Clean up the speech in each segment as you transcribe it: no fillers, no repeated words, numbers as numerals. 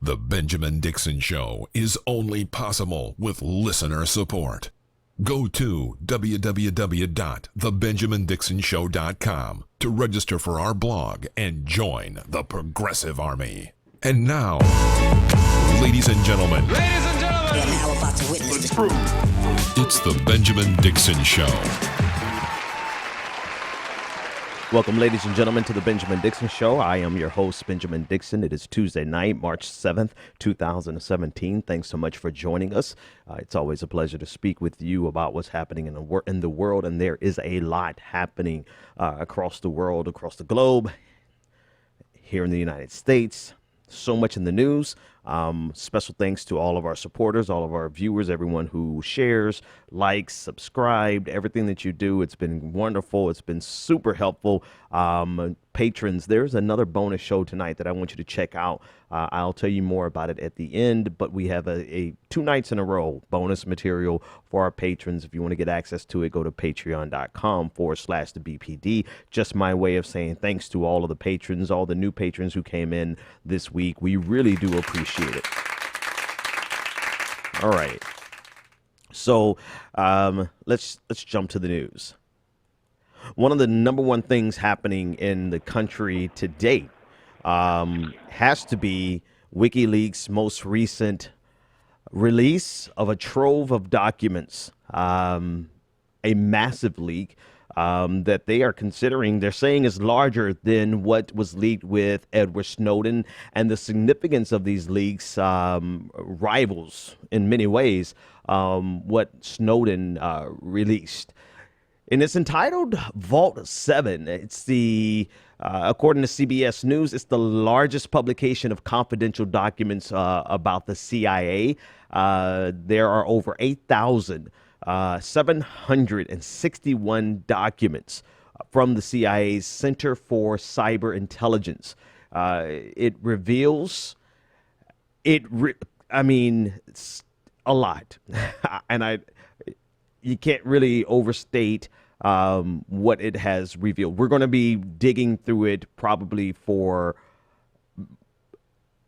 The Benjamin Dixon Show is only possible with listener support. Go to www.thebenjamindixonshow.com to register for our blog and join the Progressive Army. And now, ladies and gentlemen, we are now about to witness the truth. It's the Benjamin Dixon Show. Welcome, ladies and gentlemen, to the Benjamin Dixon Show. I am your host, Benjamin Dixon. It is Tuesday night, March 7th, 2017. Thanks so much for joining us. It's always a pleasure to speak with you about what's happening in the world, and there is a lot happening across the world, across the globe, here in the United States. So much in the news. Special thanks to all of our supporters, all of our viewers, everyone who shares, likes, subscribed, everything that you do. It's been wonderful. It's been super helpful. Patrons, there's another bonus show tonight that I want you to check out. I'll tell you more about it at the end, but we have a 2 nights in a row bonus material for our patrons. If you want to get access to it, go to patreon.com/the BPD. Just my way of saying thanks to all of the patrons, all the new patrons who came in this week. We really do appreciate it. All right. So let's jump to the news. One of the number one things happening in the country to date has to be Wikileaks' most recent release of a trove of documents, a massive leak that they are considering, they're saying is larger than what was leaked with Edward Snowden. And the significance of these leaks rivals in many ways what Snowden released. And it's entitled Vault7. It's according to CBS News, it's the largest publication of confidential documents about the CIA. There are over 8,761 documents from the CIA's Center for Cyber Intelligence. It reveals, it's a lot. And you can't really overstate what it has revealed. We're going to be digging through it probably for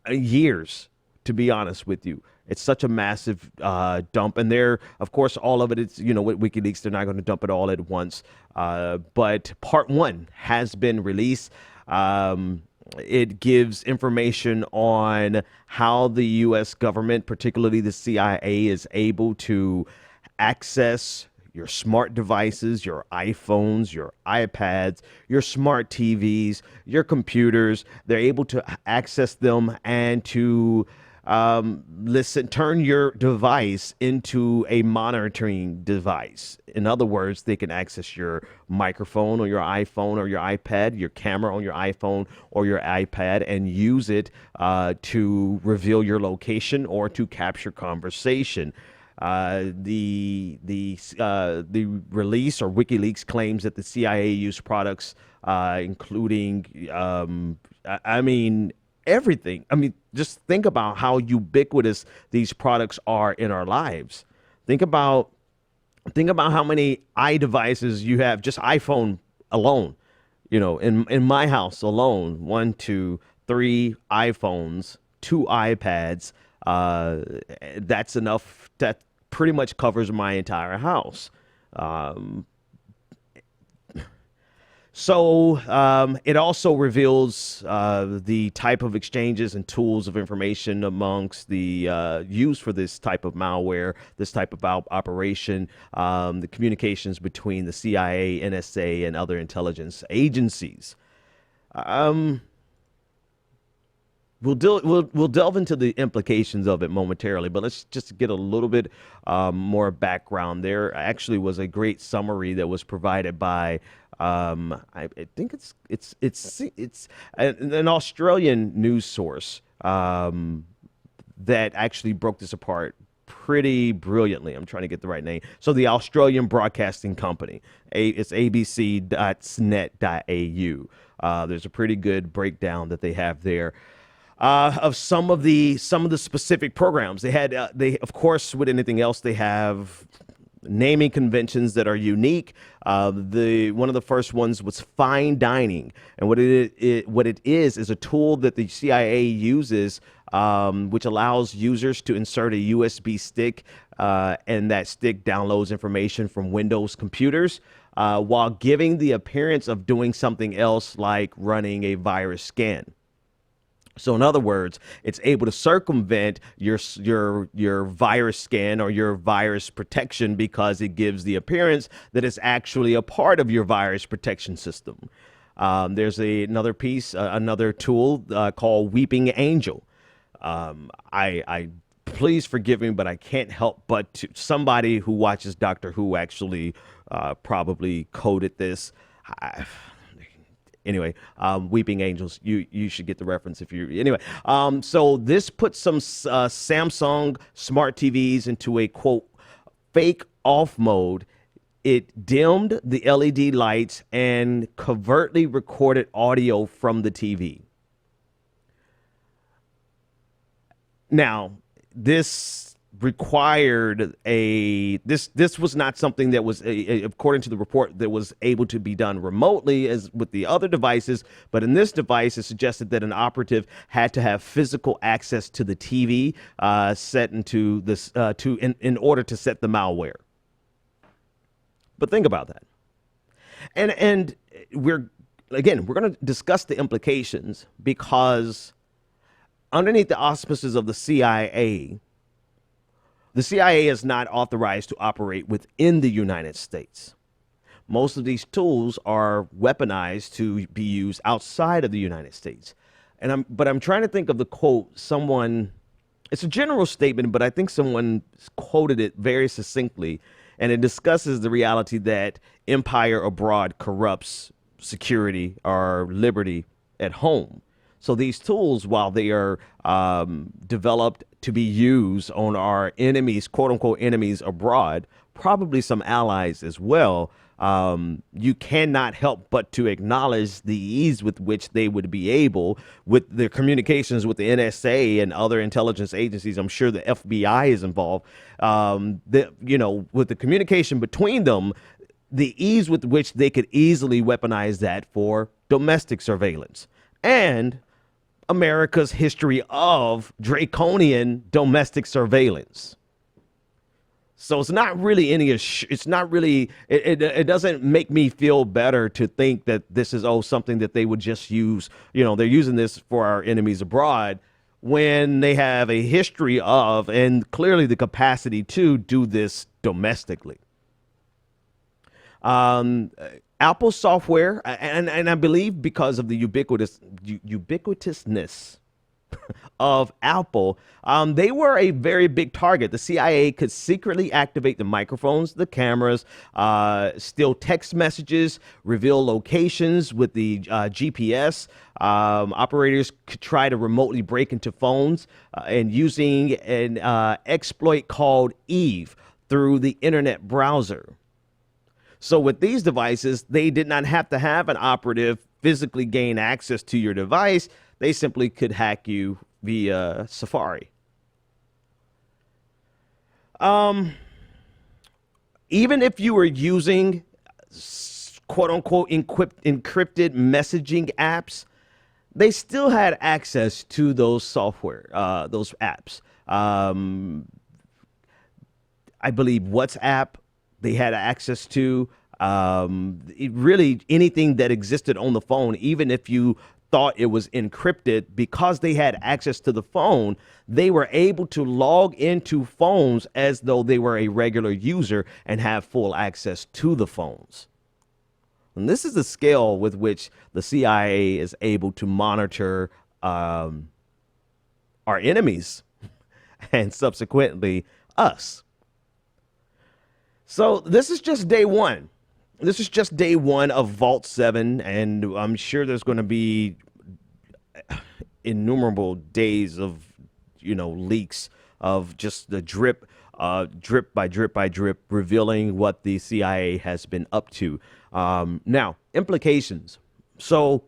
years, to be honest with you. It's such a massive dump. And of course, all of it, it's, with WikiLeaks, they're not going to dump it all at once. But part 1 has been released. It gives information on how the U.S. government, particularly the CIA, is able to access your smart devices, your iPhones, your iPads, your smart TVs, your computers. They're able to access them and to turn your device into a monitoring device. In other words, they can access your microphone or your iPhone or your iPad, your camera on your iPhone or your iPad, and use it to reveal your location or to capture conversation. The release, or WikiLeaks, claims that the CIA used products, including, everything. Just think about how ubiquitous these products are in our lives. Think about how many iDevices you have, just iPhone alone. In my house alone, 1, 2, 3 iPhones, 2 iPads. That's enough. That pretty much covers my entire house. So it also reveals the type of exchanges and tools of information amongst the used for this type of malware, this type of operation, the communications between the CIA, NSA, and other intelligence agencies. We'll delve into the implications of it momentarily, but let's just get a little bit more background. There actually was a great summary that was provided by I think it's an Australian news source that actually broke this apart pretty brilliantly. I'm trying to get the right name. So the Australian Broadcasting Company, it's abc.net.au. There's a pretty good breakdown that they have there. Of some of the specific programs they had. They, of course, with anything else, they have naming conventions that are unique. The one of the first ones was fine dining, and what it is a tool that the CIA uses, which allows users to insert a USB stick, and that stick downloads information from Windows computers, while giving the appearance of doing something else like running a virus scan. So in other words, it's able to circumvent your virus scan or your virus protection because it gives the appearance that it's actually a part of your virus protection system. There's another piece, another tool called Weeping Angel. I please forgive me, but I can't help but to somebody who watches Doctor Who actually probably coded this. Anyway, Weeping Angels, you should get the reference if you anyway. So this puts some Samsung smart TVs into a quote fake off mode. It dimmed the LED lights and covertly recorded audio from the TV. Now, this required this was not something that was according to the report that was able to be done remotely as with the other devices, but in this device it suggested that an operative had to have physical access to the TV set into this in order to set the malware. But think about that, and we're going to discuss the implications, because underneath the auspices of the CIA is not authorized to operate within the United States. Most of these tools are weaponized to be used outside of the United States. But I'm trying to think of the quote. It's a general statement, but I think someone quoted it very succinctly, and it discusses the reality that empire abroad corrupts security or liberty at home. So these tools, while they are developed to be used on our enemies, quote unquote enemies abroad, probably some allies as well, you cannot help but to acknowledge the ease with which they would be able, with their communications with the NSA and other intelligence agencies. I'm sure the FBI is involved. With the communication between them, the ease with which they could easily weaponize that for domestic surveillance. And America's history of draconian domestic surveillance. So it's not really it doesn't make me feel better to think that this is something that they would just use, they're using this for our enemies abroad, when they have a history of and clearly the capacity to do this domestically. Apple software, and I believe because of the ubiquitousness of Apple, they were a very big target. The CIA could secretly activate the microphones, the cameras, steal text messages, reveal locations with the GPS. Operators could try to remotely break into phones and using an exploit called Eve through the internet browser. So with these devices, they did not have to have an operative physically gain access to your device. They simply could hack you via Safari. Even if you were using quote unquote encrypted messaging apps, they still had access to those software, those apps. I believe WhatsApp, they had access to really anything that existed on the phone, even if you thought it was encrypted, because they had access to the phone, they were able to log into phones as though they were a regular user and have full access to the phones. And this is the scale with which the CIA is able to monitor our enemies and subsequently us. So this is just day one. This is just day one of Vault7, and I'm sure there's going to be innumerable days of, leaks of just the drip by drip, revealing what the CIA has been up to. Now, implications. So,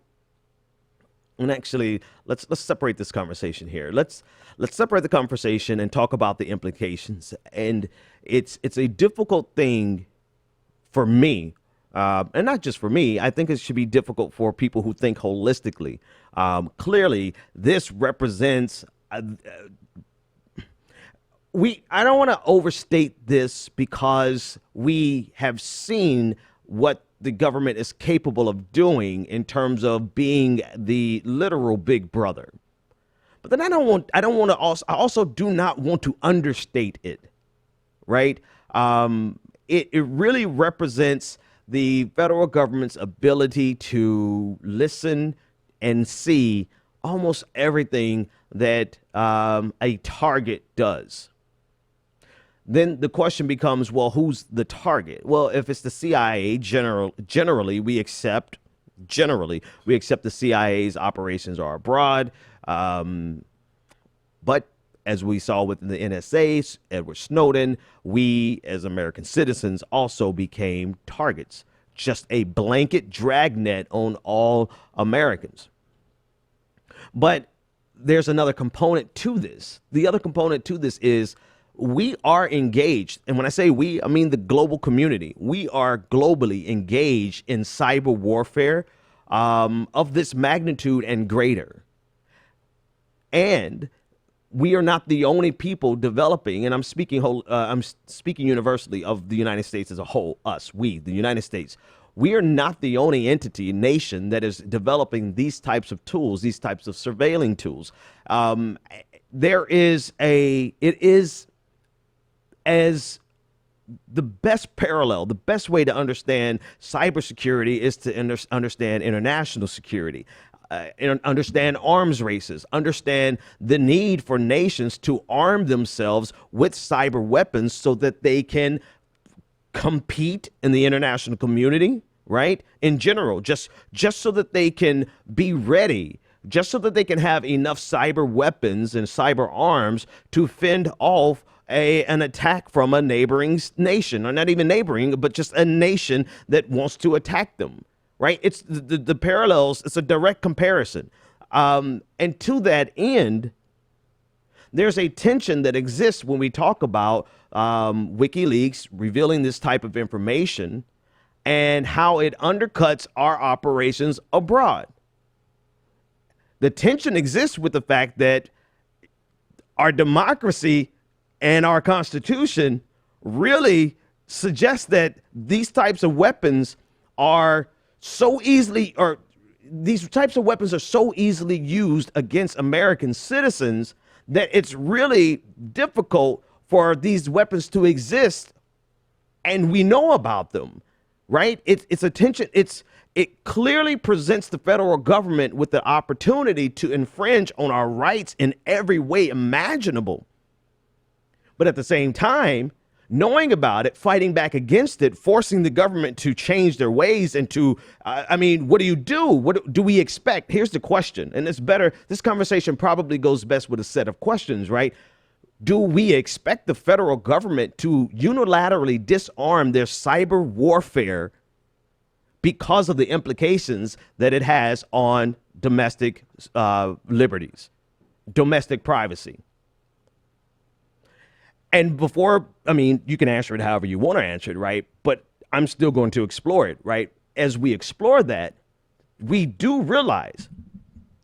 and actually, let's separate this conversation here. Let's separate the conversation and talk about the implications. And it's a difficult thing for me, and not just for me. I think it should be difficult for people who think holistically. Clearly, this represents. I don't want to overstate this because we have seen what the government is capable of doing in terms of being the literal big brother. But then I also do not want to understate it, right? It really represents the federal government's ability to listen and see almost everything that a target does. Then the question becomes, well, who's the target? Well, if it's the CIA, generally we accept the CIA's operations are abroad. But as we saw with the NSA, Edward Snowden, we as American citizens also became targets. Just a blanket dragnet on all Americans. But there's another component to this. The other component to this is we are engaged. And when I say we, I mean the global community. We are globally engaged in cyber warfare of this magnitude and greater. And we are not the only people developing, and I'm speaking universally of the United States as a whole, the United States. We are not the only entity, nation that is developing these types of tools, these types of surveilling tools. It is as the best parallel, the best way to understand cybersecurity is to understand international security. Understand arms races, understand the need for nations to arm themselves with cyber weapons so that they can compete in the international community, right? In general, just so that they can be ready, just so that they can have enough cyber weapons and cyber arms to fend off an attack from a neighboring nation, or not even neighboring, but just a nation that wants to attack them. Right? It's the parallels. It's a direct comparison. And to that end, there's a tension that exists when we talk about Wikileaks revealing this type of information and how it undercuts our operations abroad. The tension exists with the fact that our democracy and our Constitution really suggest that these types of weapons are these types of weapons are so easily used against American citizens that it's really difficult for these weapons to exist, and we know about them, right? It's a tension. It clearly presents the federal government with the opportunity to infringe on our rights in every way imaginable. But at the same time, knowing about it, fighting back against it, forcing the government to change their ways and to, what do you do? What do we expect? Here's the question, and it's better. This conversation probably goes best with a set of questions, right? Do we expect the federal government to unilaterally disarm their cyber warfare because of the implications that it has on domestic liberties, domestic privacy? And you can answer it however you want to answer it, right? But I'm still going to explore it, right? As we explore that, we do realize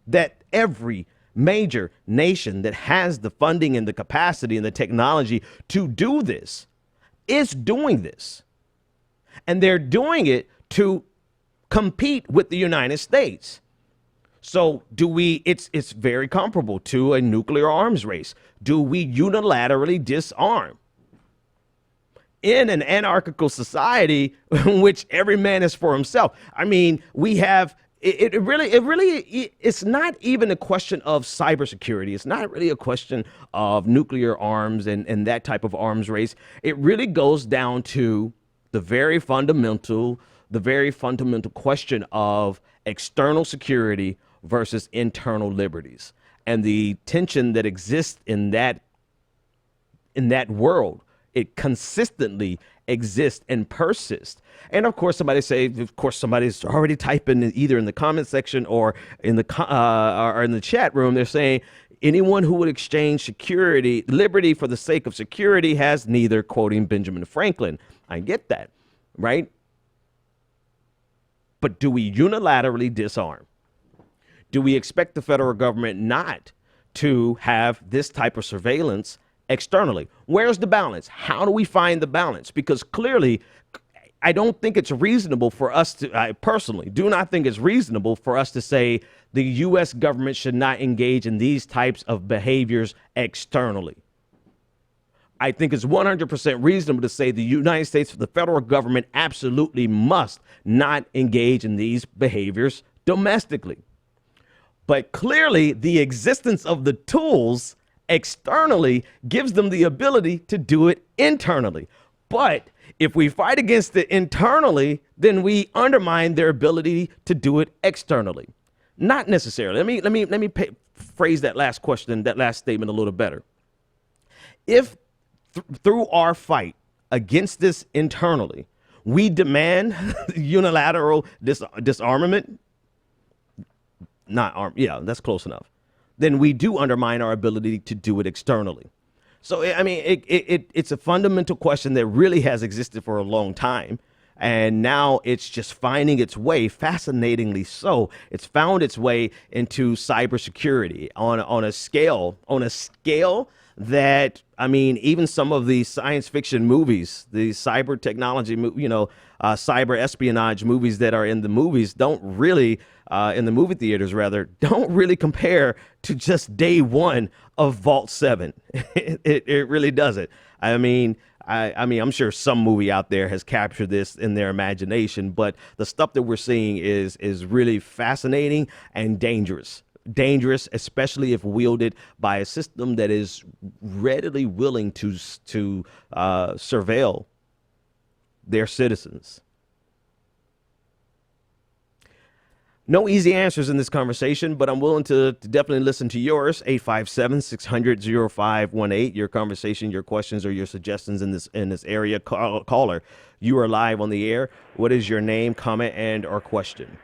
that every major nation that has the funding and the capacity and the technology to do this is doing this. And they're doing it to compete with the United States. So it's very comparable to a nuclear arms race. Do we unilaterally disarm? In an anarchical society in which every man is for himself. We have, it's not even a question of cybersecurity. It's not really a question of nuclear arms and that type of arms race. It really goes down to the very fundamental question of external security versus internal liberties, and the tension that exists in that world. It consistently exists and persists. And of course, somebody's already typing either in the comment section or in the chat room. They're saying, Anyone who would exchange liberty for the sake of security has neither, quoting Benjamin Franklin. I get that, right? But do we unilaterally disarm? Do we expect the federal government not to have this type of surveillance externally? Where's the balance? How do we find the balance? Because clearly, I don't think it's reasonable for us to, I personally do not think it's reasonable for us to say the U.S. government should not engage in these types of behaviors externally. I think it's 100% reasonable to say the United States, the federal government, absolutely must not engage in these behaviors domestically. But clearly, the existence of the tools externally gives them the ability to do it internally. But if we fight against it internally, then we undermine their ability to do it externally. Not necessarily. Let me phrase that last question, that last statement a little better. If through our fight against this internally, we demand unilateral disarmament, that's close enough, then we do undermine our ability to do it externally. So, I mean, it's a fundamental question that really has existed for a long time. And now it's just finding its way, fascinatingly so. It's found its way into cybersecurity on a scale that, I mean, even some of the science fiction movies, the cyber technology, cyber espionage movies that are in the movies don't really, in the movie theaters rather, don't really compare to just day one of Vault7. It really doesn't. I mean, I'm sure some movie out there has captured this in their imagination, but the stuff that we're seeing is really fascinating and dangerous. Dangerous, especially if wielded by a system that is readily willing to surveil their citizens. No easy answers in this conversation, but I'm willing to definitely listen to yours. 857-600-0518. Your conversation, your questions, or your suggestions in this area. Caller, you are live on the air. What is your name, comment, and or question?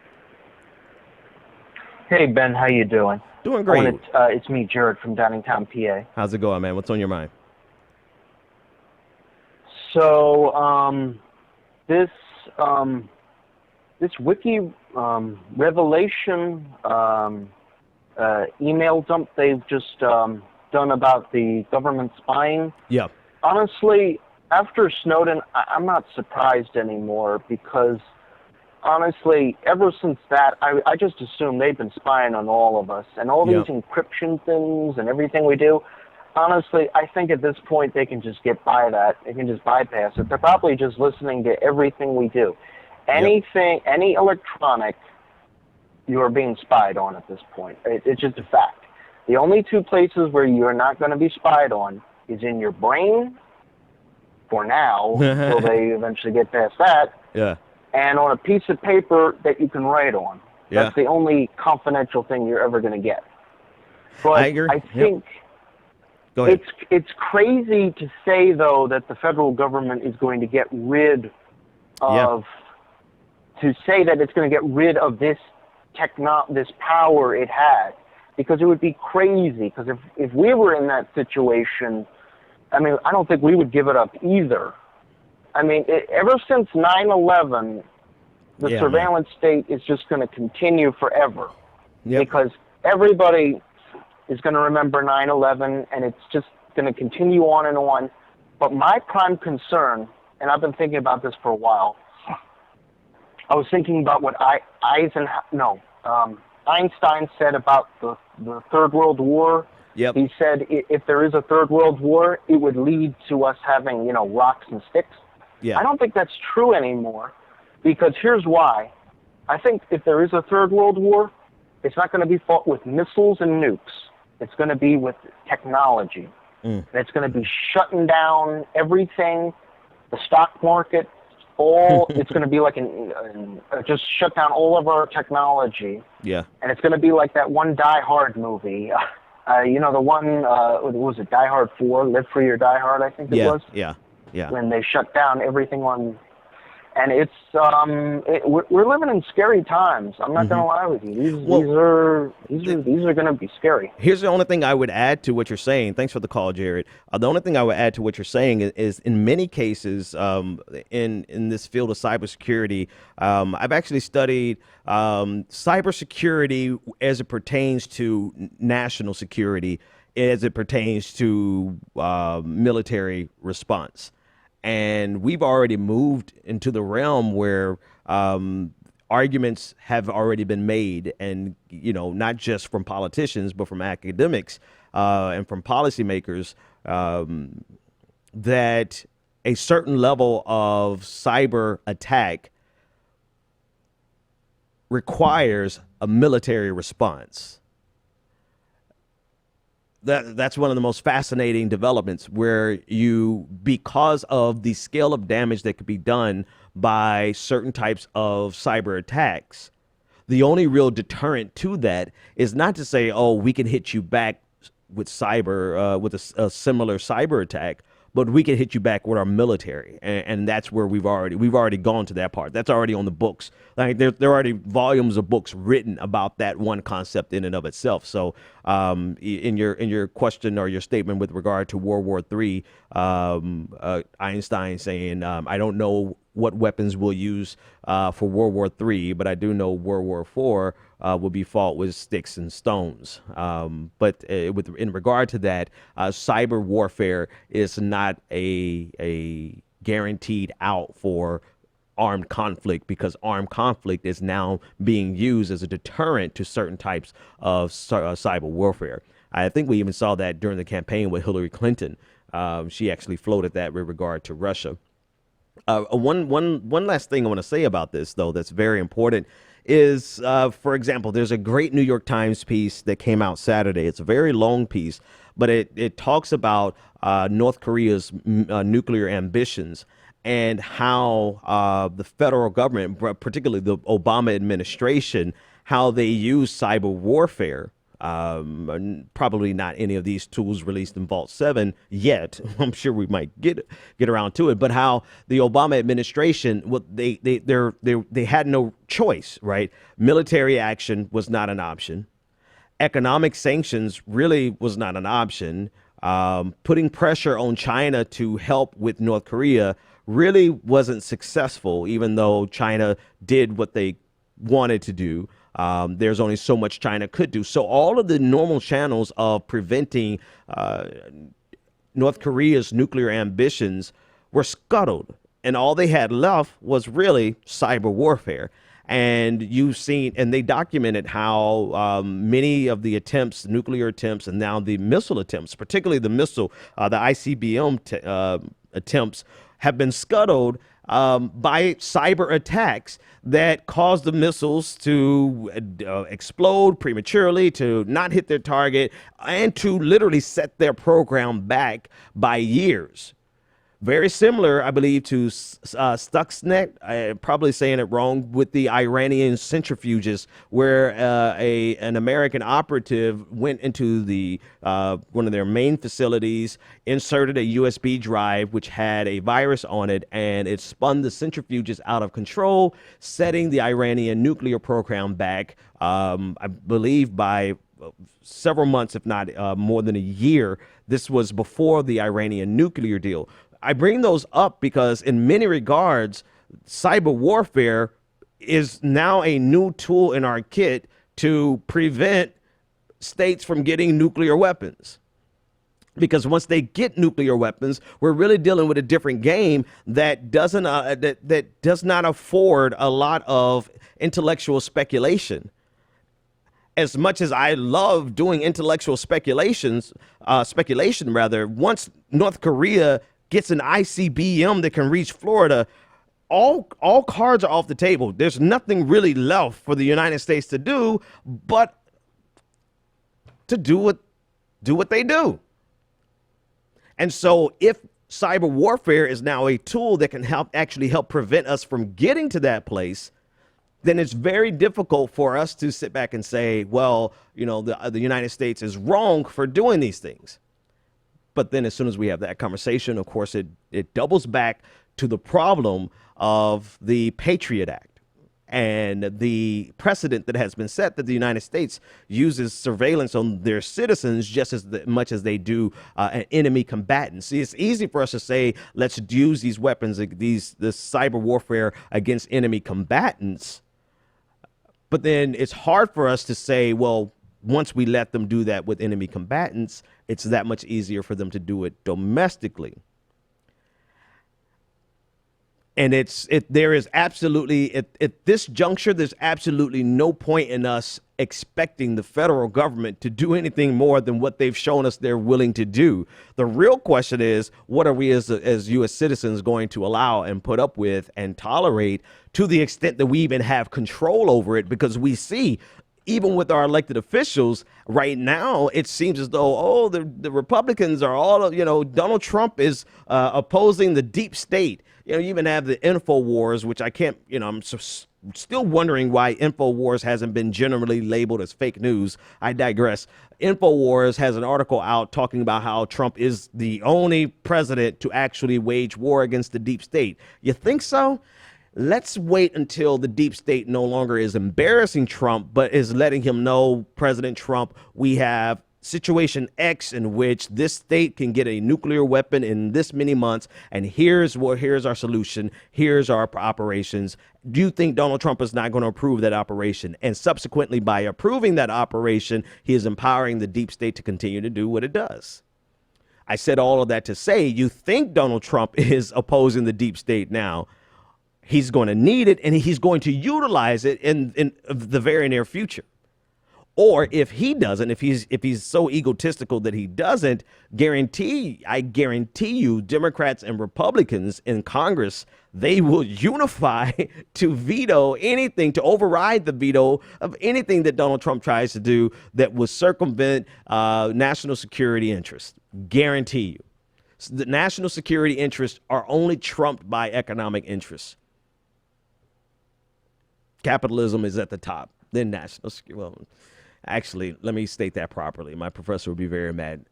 Hey, Ben, how you doing? Doing great. It's me, Jared, from Downingtown, PA. How's it going, man? What's on your mind? So, this wiki revelation email dump they've just done about the government spying. Yeah. Honestly, after Snowden, I'm not surprised anymore because, honestly, ever since that, I just assume they've been spying on all of us. And all these encryption things and everything we do, honestly, I think at this point they can just get by that. They can just bypass it. They're probably just listening to everything we do. Anything, any electronic, you are being spied on at this point. It's just a fact. The only two places where you're not going to be spied on is in your brain, for now, until they eventually get past that. Yeah. And on a piece of paper that you can write on. Yeah. That's the only confidential thing you're ever going to get. But I think it's crazy to say, though, that the federal government is going to get rid of, to say that it's going to get rid of this this power it had, because it would be crazy. Because if we were in that situation, I mean, I don't think we would give it up either. I mean, ever since 9/11, the surveillance state is just going to continue forever. Because everybody is going to remember 9/11, and it's just going to continue on and on. But my prime concern, and I've been thinking about this for a while, I was thinking about what Einstein said about the Third World War. Yep. He said if there is a Third World War, it would lead to us having, rocks and sticks. Yeah. I don't think that's true anymore, because here's why. I think if there is a Third World War, it's not going to be fought with missiles and nukes. It's going to be with technology. And it's going to be shutting down everything, the stock market, it's going to be like just shut down all of our technology. Yeah. And it's going to be like that one Die Hard movie. The one, what was it, Die Hard 4, Live Free or Die Hard, I think it was? Yeah. When they shut down everything on And it's we're living in scary times. I'm not gonna lie with you. These are gonna be scary. Here's the only thing I would add to what you're saying. Thanks for the call, Jared. The only thing I would add to what you're saying is in many cases, in this field of cybersecurity, I've actually studied cybersecurity as it pertains to national security, as it pertains to military response. And we've already moved into the realm where arguments have already been made, and, you know, not just from politicians, but from academics and from policymakers, that a certain level of cyber attack requires a military response. That's one of the most fascinating developments, where because of the scale of damage that could be done by certain types of cyber attacks, the only real deterrent to that is not to say, oh, we can hit you back with with a similar cyber attack, but we can hit you back with our military. And that's where we've already gone to that part. That's already on the books. Like there are already volumes of books written about that one concept in and of itself. So in your question or your statement with regard to World War III, Einstein saying, I don't know what weapons we'll use for World War III, but I do know World War IV will be fought with sticks and stones. But in regard to that, cyber warfare is not a guaranteed out for armed conflict, because armed conflict is now being used as a deterrent to certain types of cyber warfare. I think we even saw that during the campaign with Hillary Clinton. She actually floated that with regard to Russia. One last thing I want to say about this, though, that's very important is, for example, there's a great New York Times piece that came out Saturday. It's a very long piece, but it talks about North Korea's nuclear ambitions and how the federal government, particularly the Obama administration, how they use cyber warfare. Probably not any of these tools released in Vault7 yet. I'm sure we might get around to it. But how the Obama administration, they had no choice, right? Military action was not an option. Economic sanctions really was not an option. Putting pressure on China to help with North Korea really wasn't successful, even though China did what they wanted to do. There's only so much China could do. So all of the normal channels of preventing North Korea's nuclear ambitions were scuttled. And all they had left was really cyber warfare. And they documented how many of the attempts, nuclear attempts, and now the missile attempts, particularly the missile, the ICBM attempts, have been scuttled by cyber attacks that caused the missiles to explode prematurely, to not hit their target, and to literally set their program back by years. Very similar, I believe, to Stuxnet, I'm probably saying it wrong, with the Iranian centrifuges, where an American operative went into one of their main facilities, inserted a USB drive which had a virus on it, and it spun the centrifuges out of control, setting the Iranian nuclear program back, I believe, by several months, if not more than a year. This was before the Iranian nuclear deal. I bring those up because in many regards, cyber warfare is now a new tool in our kit to prevent states from getting nuclear weapons. Because once they get nuclear weapons, we're really dealing with a different game that does not afford a lot of intellectual speculation. As much as I love doing intellectual speculation, once North Korea gets an ICBM that can reach Florida, all cards are off the table. There's nothing really left for the United States to do but to do what they do. And so if cyber warfare is now a tool that can actually help prevent us from getting to that place, then it's very difficult for us to sit back and say, well, the United States is wrong for doing these things. But then as soon as we have that conversation, of course, it doubles back to the problem of the Patriot Act and the precedent that has been set that the United States uses surveillance on their citizens just as much as they do an enemy combatant. See, it's easy for us to say, let's use these weapons, this cyber warfare against enemy combatants. But then it's hard for us to say, well, once we let them do that with enemy combatants, it's that much easier for them to do it domestically. And there is absolutely, at this juncture, there's absolutely no point in us expecting the federal government to do anything more than what they've shown us they're willing to do. The real question is, what are we as U.S. citizens going to allow and put up with and tolerate to the extent that we even have control over it? Because we see, even with our elected officials right now, it seems as though, the Republicans are all, Donald Trump is opposing the deep state. You even have the InfoWars, which I can't, I'm still wondering why InfoWars hasn't been generally labeled as fake news. I digress. InfoWars has an article out talking about how Trump is the only president to actually wage war against the deep state. You think so? Let's wait until the deep state no longer is embarrassing Trump, but is letting him know, President Trump, we have situation X in which this state can get a nuclear weapon in this many months, and here's our solution, here's our operations. Do you think Donald Trump is not going to approve that operation? And subsequently, by approving that operation, he is empowering the deep state to continue to do what it does. I said all of that to say, you think Donald Trump is opposing the deep state now. He's going to need it, and he's going to utilize it in the very near future. Or if he doesn't, if he's so egotistical that he doesn't, I guarantee you, Democrats and Republicans in Congress, they will unify to veto anything, to override the veto of anything that Donald Trump tries to do that will circumvent national security interests. Guarantee you. So the national security interests are only trumped by economic interests. Capitalism is at the top, then national security. Well, actually, let me state that properly. My professor would be very mad.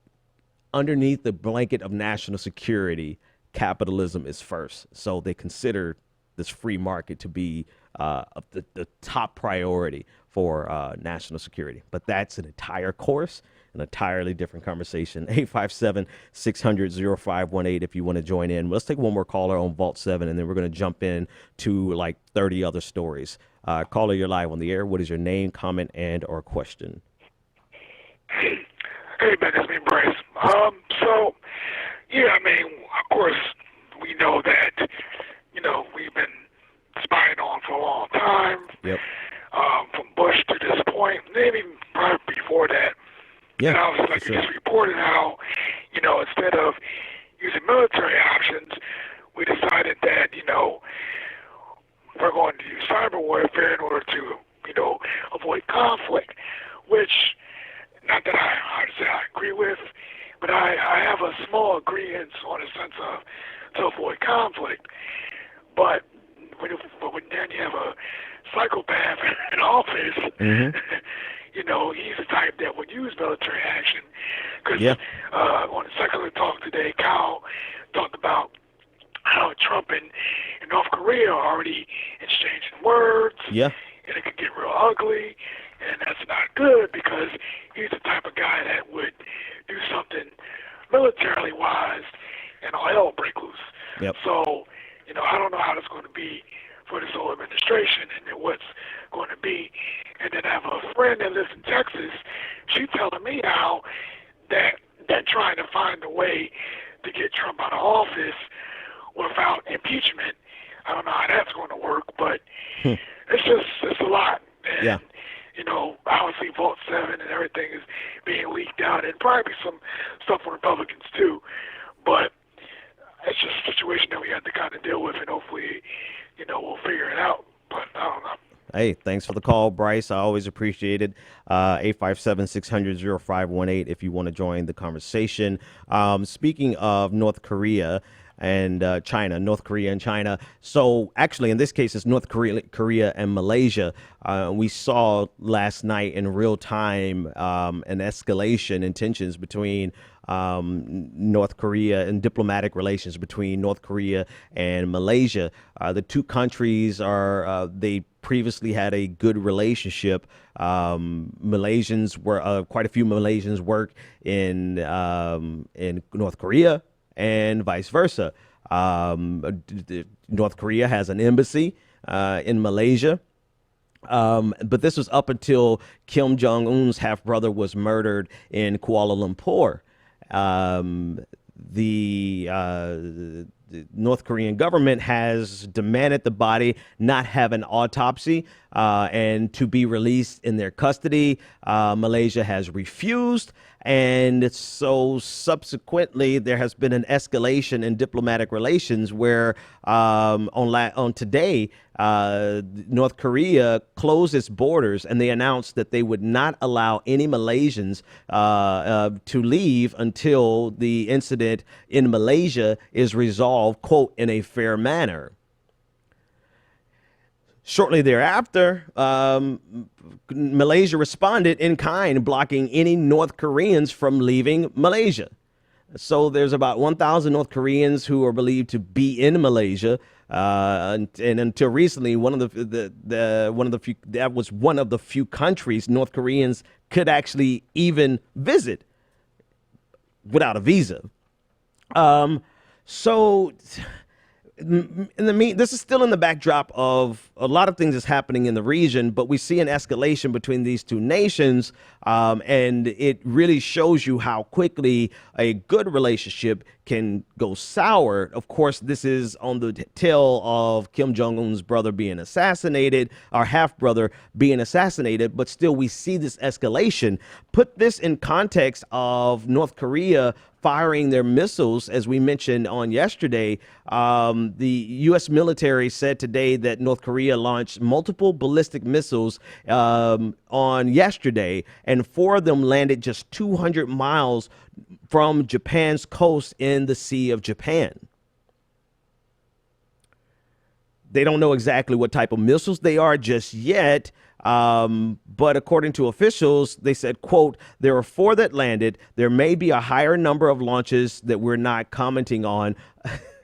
Underneath the blanket of national security, capitalism is first. So they consider this free market to be the top priority for national security. But that's an entire course, an entirely different conversation. 857-600-0518 if you want to join in. Let's take one more caller on Vault7, and then we're going to jump in to like 30 other stories. Caller, you're live on the air. What is your name, comment, and or question? Hey, Ben, it's me, Bryce. So, yeah, of course, we know that, we've been spying on for a long time. Yep. From Bush to this point, maybe probably before that. Yeah. And obviously, like you just reported how, instead of using military options, we decided that, we're going to use cyber warfare in order to, avoid conflict, which, not that I agree with, but I have a small agreement on a sense of to avoid conflict. But when then you have a psychopath in office, mm-hmm. He's the type that would use military action. Because on the Secular Talk today, Kyle talked about how Trump and North Korea are already exchanging words. Yeah. And it could get real ugly. And that's not good because he's the type of guy that would do something militarily wise and all hell break loose. Yep. So, I don't know how that's going to be for this whole administration and what's going to be. And then I have a friend that lives in Texas. She's telling me how that they're trying to find a way to get Trump out of office without impeachment. I don't know how that's going to work, but it's a lot. And, yeah. Obviously Vault7 and everything is being leaked out, and probably some stuff from Republicans too. But it's just a situation that we have to kind of deal with, and hopefully, we'll figure it out. But I don't know. Hey, thanks for the call, Bryce. I always appreciate it. 857-600-0518 if you want to join the conversation. Speaking of North Korea and China, North Korea and China. So actually, in this case, it's North Korea and Malaysia. We saw last night in real time an escalation in tensions between North Korea and diplomatic relations between North Korea and Malaysia. The two countries they previously had a good relationship. Malaysians were quite a few Malaysians work in North Korea and vice versa. North Korea has an embassy in Malaysia. But this was up until Kim Jong-un's half-brother was murdered in Kuala Lumpur. The North Korean government has demanded the body not have an autopsy and to be released in their custody. Malaysia has refused. And so subsequently, there has been an escalation in diplomatic relations where on today, North Korea closed its borders and they announced that they would not allow any Malaysians to leave until the incident in Malaysia is resolved, quote, in a fair manner. Shortly thereafter, Malaysia responded in kind, blocking any North Koreans from leaving Malaysia. So there's about 1,000 North Koreans who are believed to be in Malaysia. And until recently, one of the few countries North Koreans could actually even visit without a visa. This is still in the backdrop of a lot of things that's happening in the region, but we see an escalation between these two nations, and it really shows you how quickly a good relationship can go sour. Of course, this is on the tail of Kim Jong-un's brother being assassinated, our half-brother being assassinated, but still we see this escalation. Put this in context of North Korea firing their missiles, as we mentioned on yesterday. The U.S. military said today that North Korea launched multiple ballistic missiles on yesterday, and 4 of them landed just 200 miles from Japan's coast in the Sea of Japan. They don't know exactly what type of missiles they are just yet. But according to officials, they said, quote, there are 4 that landed. There may be a higher number of launches that we're not commenting on.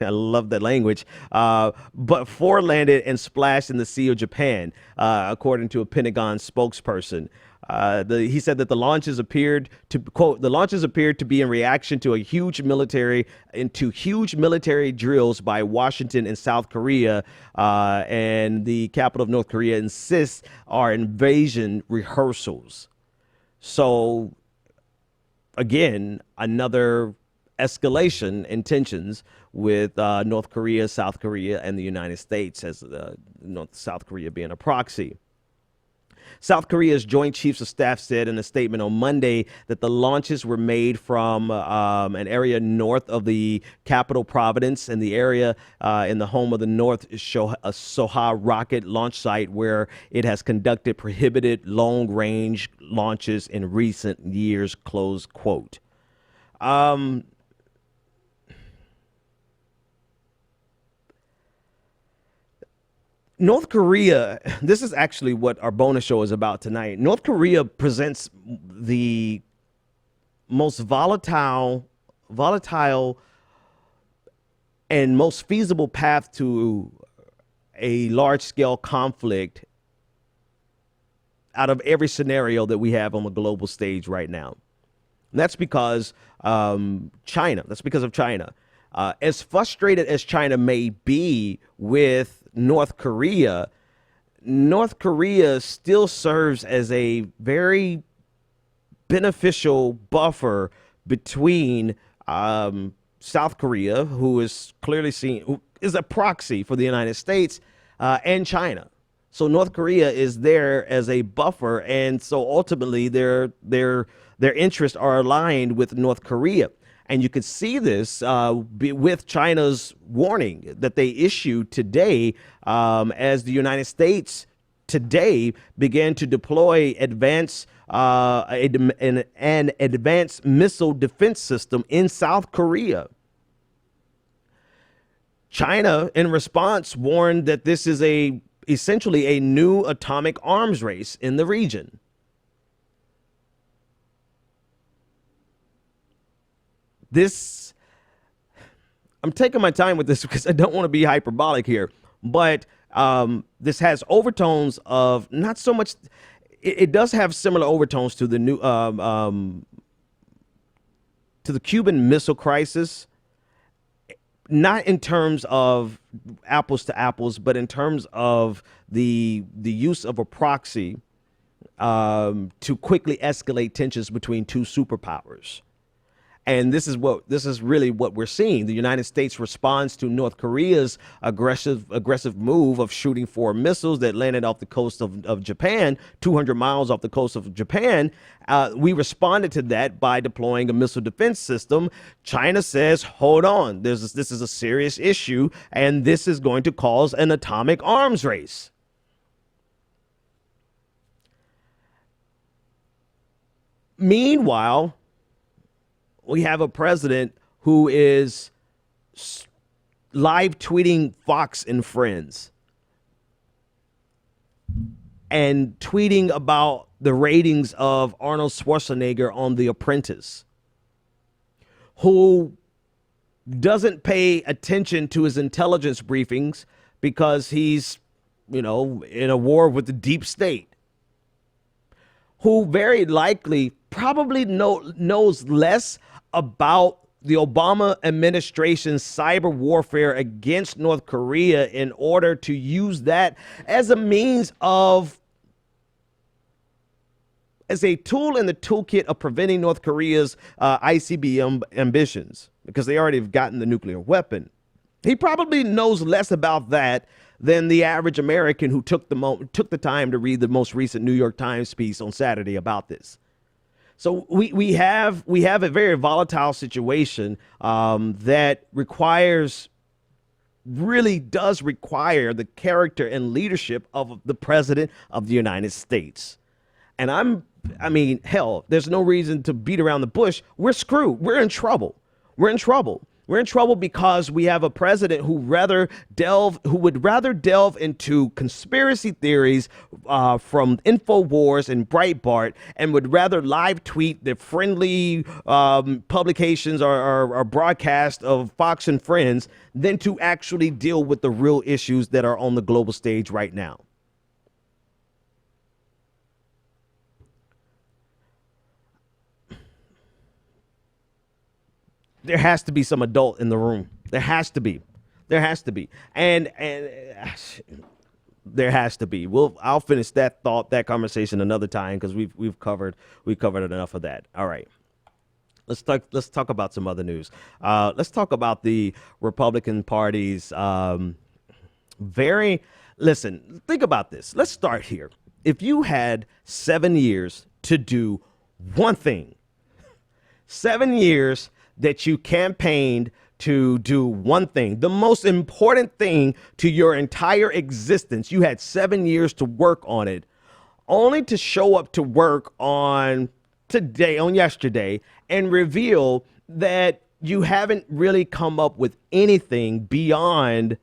I love that language. But 4 landed and splashed in the Sea of Japan, according to a Pentagon spokesperson. He said that the launches appeared to, quote, the launches appeared to be in reaction to huge military drills by Washington and South Korea, and the capital of North Korea insists are invasion rehearsals. So again, another escalation in tensions with North Korea, South Korea, and the United States, as South Korea being a proxy. South Korea's Joint Chiefs of Staff said in a statement on Monday that the launches were made from an area north of the capital Providence and the area in the home of the North Soha rocket launch site, where it has conducted prohibited long-range launches in recent years, close quote. North Korea, this is actually what our bonus show is about tonight. North Korea presents the most volatile and most feasible path to a large-scale conflict out of every scenario that we have on the global stage right now. And that's because China. That's because of China. As frustrated as China may be with North Korea still serves as a very beneficial buffer between South Korea, who is clearly seen, who is a proxy for the United States, and China. So North Korea is there as a buffer, and so ultimately their interests are aligned with North Korea. And you could see this with China's warning that they issued today as the United States today began to deploy an advanced missile defense system in South Korea. China, in response, warned that this is essentially a new atomic arms race in the region. this, I'm taking my time with this because I don't want to be hyperbolic here, but this has overtones of not so much. It does have similar overtones to the new to the Cuban Missile Crisis, not in terms of apples to apples, but in terms of the use of a proxy to quickly escalate tensions between two superpowers. And this is really what we're seeing. The United States responds to North Korea's aggressive move of shooting 4 missiles that landed off the coast of Japan, 200 miles off the coast of Japan. We responded to that by deploying a missile defense system. China says, hold on, this is a serious issue, and this is going to cause an atomic arms race. Meanwhile, we have a president who is live tweeting Fox and Friends and tweeting about the ratings of Arnold Schwarzenegger on The Apprentice, who doesn't pay attention to his intelligence briefings because he's, in a war with the deep state, who very likely probably knows less about the Obama administration's cyber warfare against North Korea in order to use that as a means of, as a tool in the toolkit of preventing North Korea's ICBM ambitions, because they already have gotten the nuclear weapon. He probably knows less about that than the average American who took the time to read the most recent New York Times piece on Saturday about this. So we have a very volatile situation that really does require the character and leadership of the president of the United States. And hell, there's no reason to beat around the bush. We're screwed. We're in trouble. We're in trouble. We're in trouble because we have a president who would rather delve into conspiracy theories from InfoWars and Breitbart, and would rather live tweet the friendly publications or broadcast of Fox and Friends than to actually deal with the real issues that are on the global stage right now. There has to be some adult in the room. There has to be. There has to be. And there has to be. I'll finish that conversation another time, because we've covered enough of that. All right. Let's talk about some other news. Let's talk about the Republican Party's listen, think about this. Let's start here. If you had 7 years to do one thing, 7 years that you campaigned to do one thing, the most important thing to your entire existence, you had 7 years to work on it, only to show up to work on yesterday, and reveal that you haven't really come up with anything beyond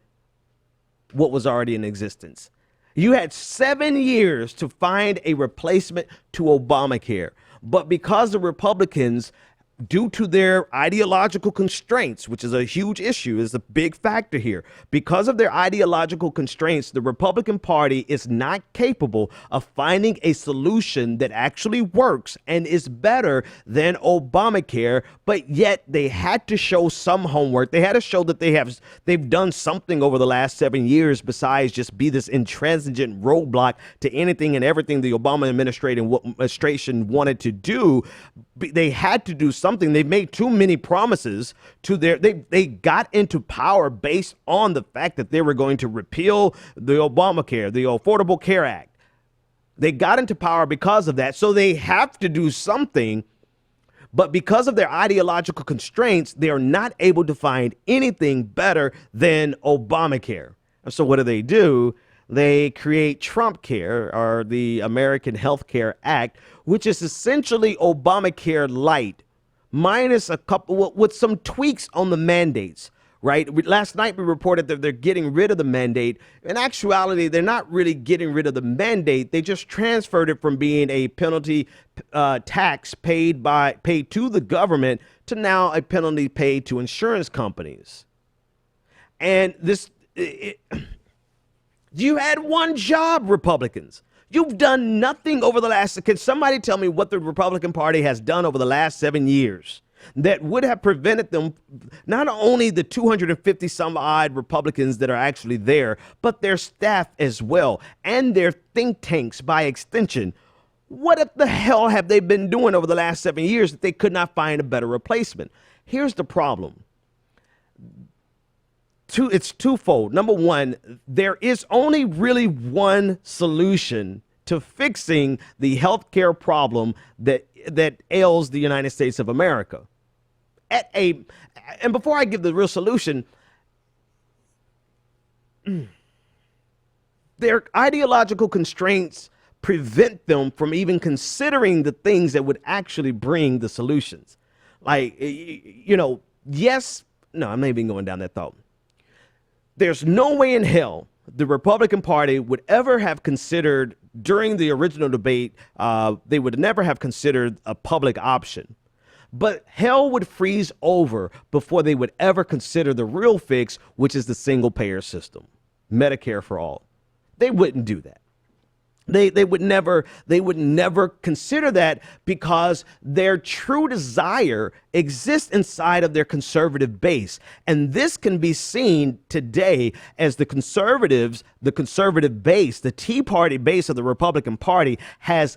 what was already in existence. You had 7 years to find a replacement to Obamacare, but because the Republicans, due to their ideological constraints, which is a huge issue, is a big factor here. Because of their ideological constraints, the Republican Party is not capable of finding a solution that actually works and is better than Obamacare, but yet they had to show some homework. They had to show that they've done something over the last 7 years besides just be this intransigent roadblock to anything and everything the Obama administration wanted to do. They had to do something. They made too many promises to they got into power based on the fact that they were going to repeal the Obamacare, the Affordable Care Act. They got into power because of that. So they have to do something. But because of their ideological constraints, they are not able to find anything better than Obamacare. And so what do? They create Trumpcare, or the American Health Care Act, which is essentially Obamacare light, minus a couple with some tweaks on the mandates. right? Last night we reported that they're getting rid of the mandate. In actuality, they're not really getting rid of the mandate. They just transferred it from being a penalty tax paid to the government to now a penalty paid to insurance companies. And you had one job, Republicans. You've done nothing over the last. Can somebody tell me what the Republican Party has done over the last 7 years that would have prevented them, not only the 250 some odd Republicans that are actually there, but their staff as well, and their think tanks by extension? What the hell have they been doing over the last 7 years that they could not find a better replacement? Here's the problem. It's twofold. Number one, there is only really one solution to fixing the healthcare problem that ails the United States of America. And before I give the real solution, their ideological constraints prevent them from even considering the things that would actually bring the solutions. Like, yes, no, I'm not even going down that thought. There's no way in hell the Republican Party would ever have considered during the original debate, they would never have considered a public option. But hell would freeze over before they would ever consider the real fix, which is the single payer system, Medicare for all. They wouldn't do that. They would never consider that because their true desire exists inside of their conservative base. And this can be seen today as the conservative base, the Tea Party base of the Republican Party has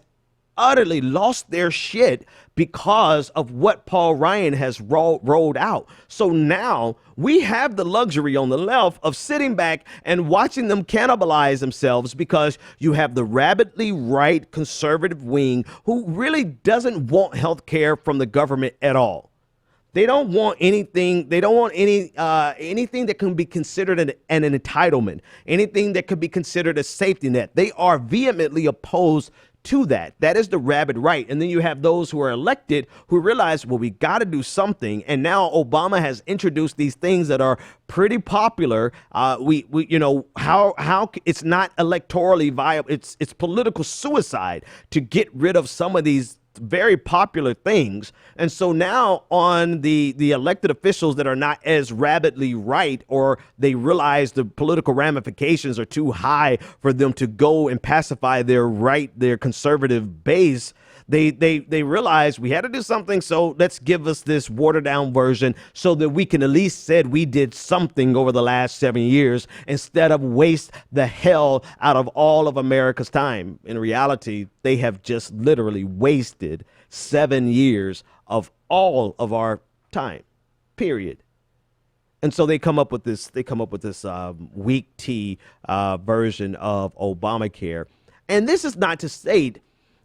utterly lost their shit because of what Paul Ryan has rolled out. So now we have the luxury on the left of sitting back and watching them cannibalize themselves, because you have the rabidly right conservative wing who really doesn't want health care from the government at all. They don't want anything. They don't want anything that can be considered an entitlement, anything that could be considered a safety net. They are vehemently opposed to that. That is the rabid right. And then you have those who are elected who realize, well, we got to do something. And now Obama has introduced these things that are pretty popular. How it's not electorally viable. It's political suicide to get rid of some of these very popular things. And so now on the elected officials that are not as rabidly right, or they realize the political ramifications are too high for them to go and pacify their conservative base, they realize we had to do something, so let's give us this watered down version so that we can at least said we did something over the last 7 years instead of waste the hell out of all of America's time. In reality, they have just literally wasted 7 years of all of our time, period. And so they come up with this weak tea version of Obamacare. And this is not to state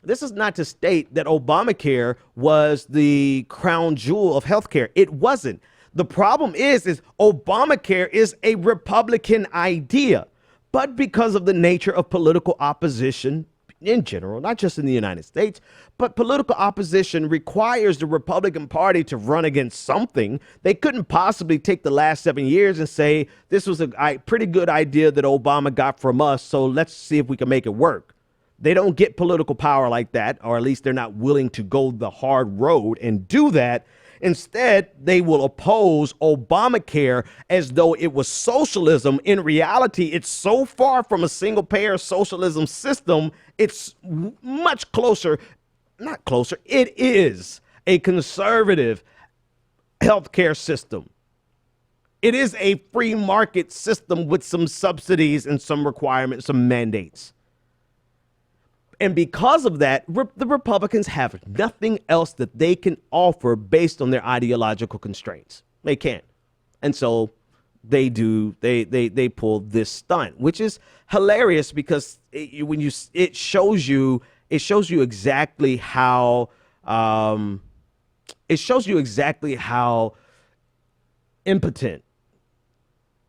that Obamacare was the crown jewel of healthcare. It wasn't. The problem is Obamacare is a Republican idea, but because of the nature of political opposition in general, not just in the United States, but political opposition requires the Republican Party to run against something. They couldn't possibly take the last 7 years and say, this was a pretty good idea that Obama got from us, so let's see if we can make it work. They don't get political power like that, or at least they're not willing to go the hard road and do that. Instead, they will oppose Obamacare as though it was socialism. In reality, it's so far from a single payer socialism system. It's much closer, not closer. It is a conservative healthcare system. It is a free market system with some subsidies and some requirements, some mandates. And because of that, the Republicans have nothing else that they can offer based on their ideological constraints. They can't. And so they pull this stunt, which is hilarious because it shows you exactly how impotent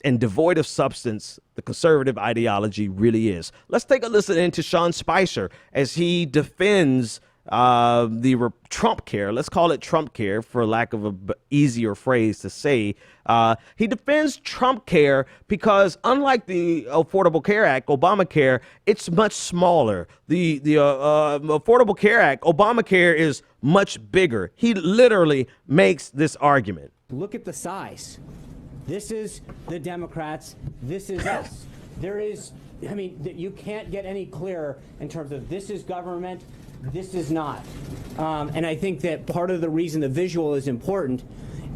and devoid of substance the conservative ideology really is. Let's take a listen into Sean Spicer as he defends Trumpcare. Let's call it Trumpcare for lack of a easier phrase to say. He defends Trumpcare because, unlike the Affordable Care Act, Obamacare, it's much smaller. The Affordable Care Act, Obamacare, is much bigger. He literally makes this argument. Look at the size. This is the Democrats. This is us. There is, I mean, you can't get any clearer in terms of this is government, this is not. And I think that part of the reason the visual is important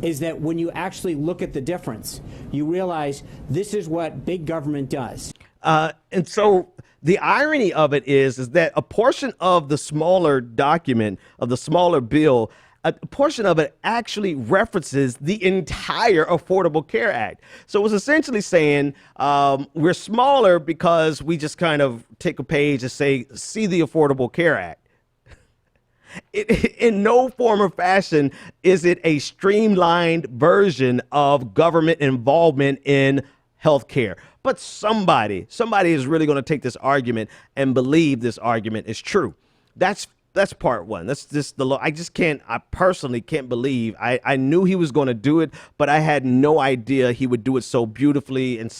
is that when you actually look at the difference, you realize this is what big government does. And so the irony of it is that a portion of the smaller document, of the smaller bill, a portion of it actually references the entire Affordable Care Act. So it's essentially saying we're smaller because we just kind of take a page and say, see the Affordable Care Act. In no form or fashion is it a streamlined version of government involvement in healthcare. But somebody is really going to take this argument and believe this argument is true. That's part one. That's just I personally can't believe. I knew he was going to do it, but I had no idea he would do it so beautifully. And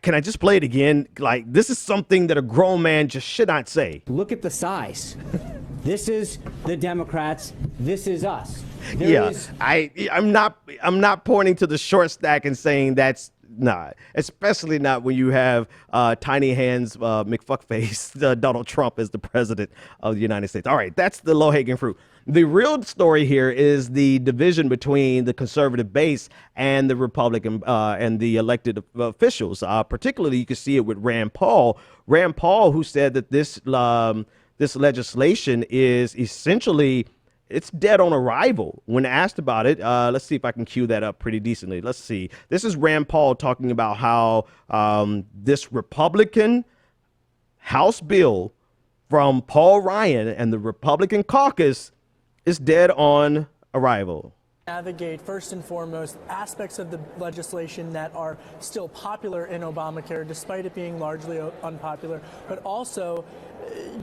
can I just play it again? Like, this is something that a grown man just should not say. Look at the size. This is the Democrats. This is us. I'm not pointing to the short stack and saying that's not, especially not when you have tiny hands McFuckface Donald Trump as the president of the United States. All right, that's the low-hanging fruit. The real story here is the division between the conservative base and the Republican and the elected officials. Particularly, you can see it with Rand Paul. Rand Paul, who said that this legislation is essentially, it's dead on arrival. When asked about it, let's see if I can cue that up pretty decently. Let's see. This is Rand Paul talking about how this Republican House bill from Paul Ryan and the Republican caucus is dead on arrival. Navigate, first and foremost, aspects of the legislation that are still popular in Obamacare, despite it being largely unpopular, but also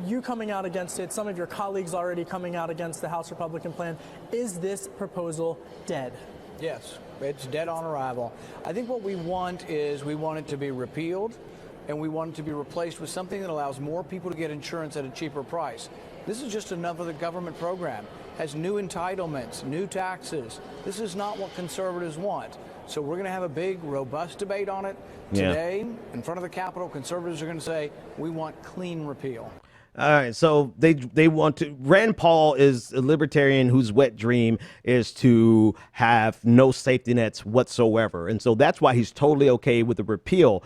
you coming out against it, some of your colleagues already coming out against the House Republican plan. Is this proposal dead? Yes, it's dead on arrival. I think what we want is we want it to be repealed, and we want it to be replaced with something that allows more people to get insurance at a cheaper price. This is just another government program. Has new entitlements, new taxes. This is not what conservatives want. So we're going to have a big, robust debate on it. Today, in front of the Capitol, conservatives are going to say, we want clean repeal. All right, so they want to. Rand Paul is a libertarian whose wet dream is to have no safety nets whatsoever, and so that's why he's totally okay with the repeal.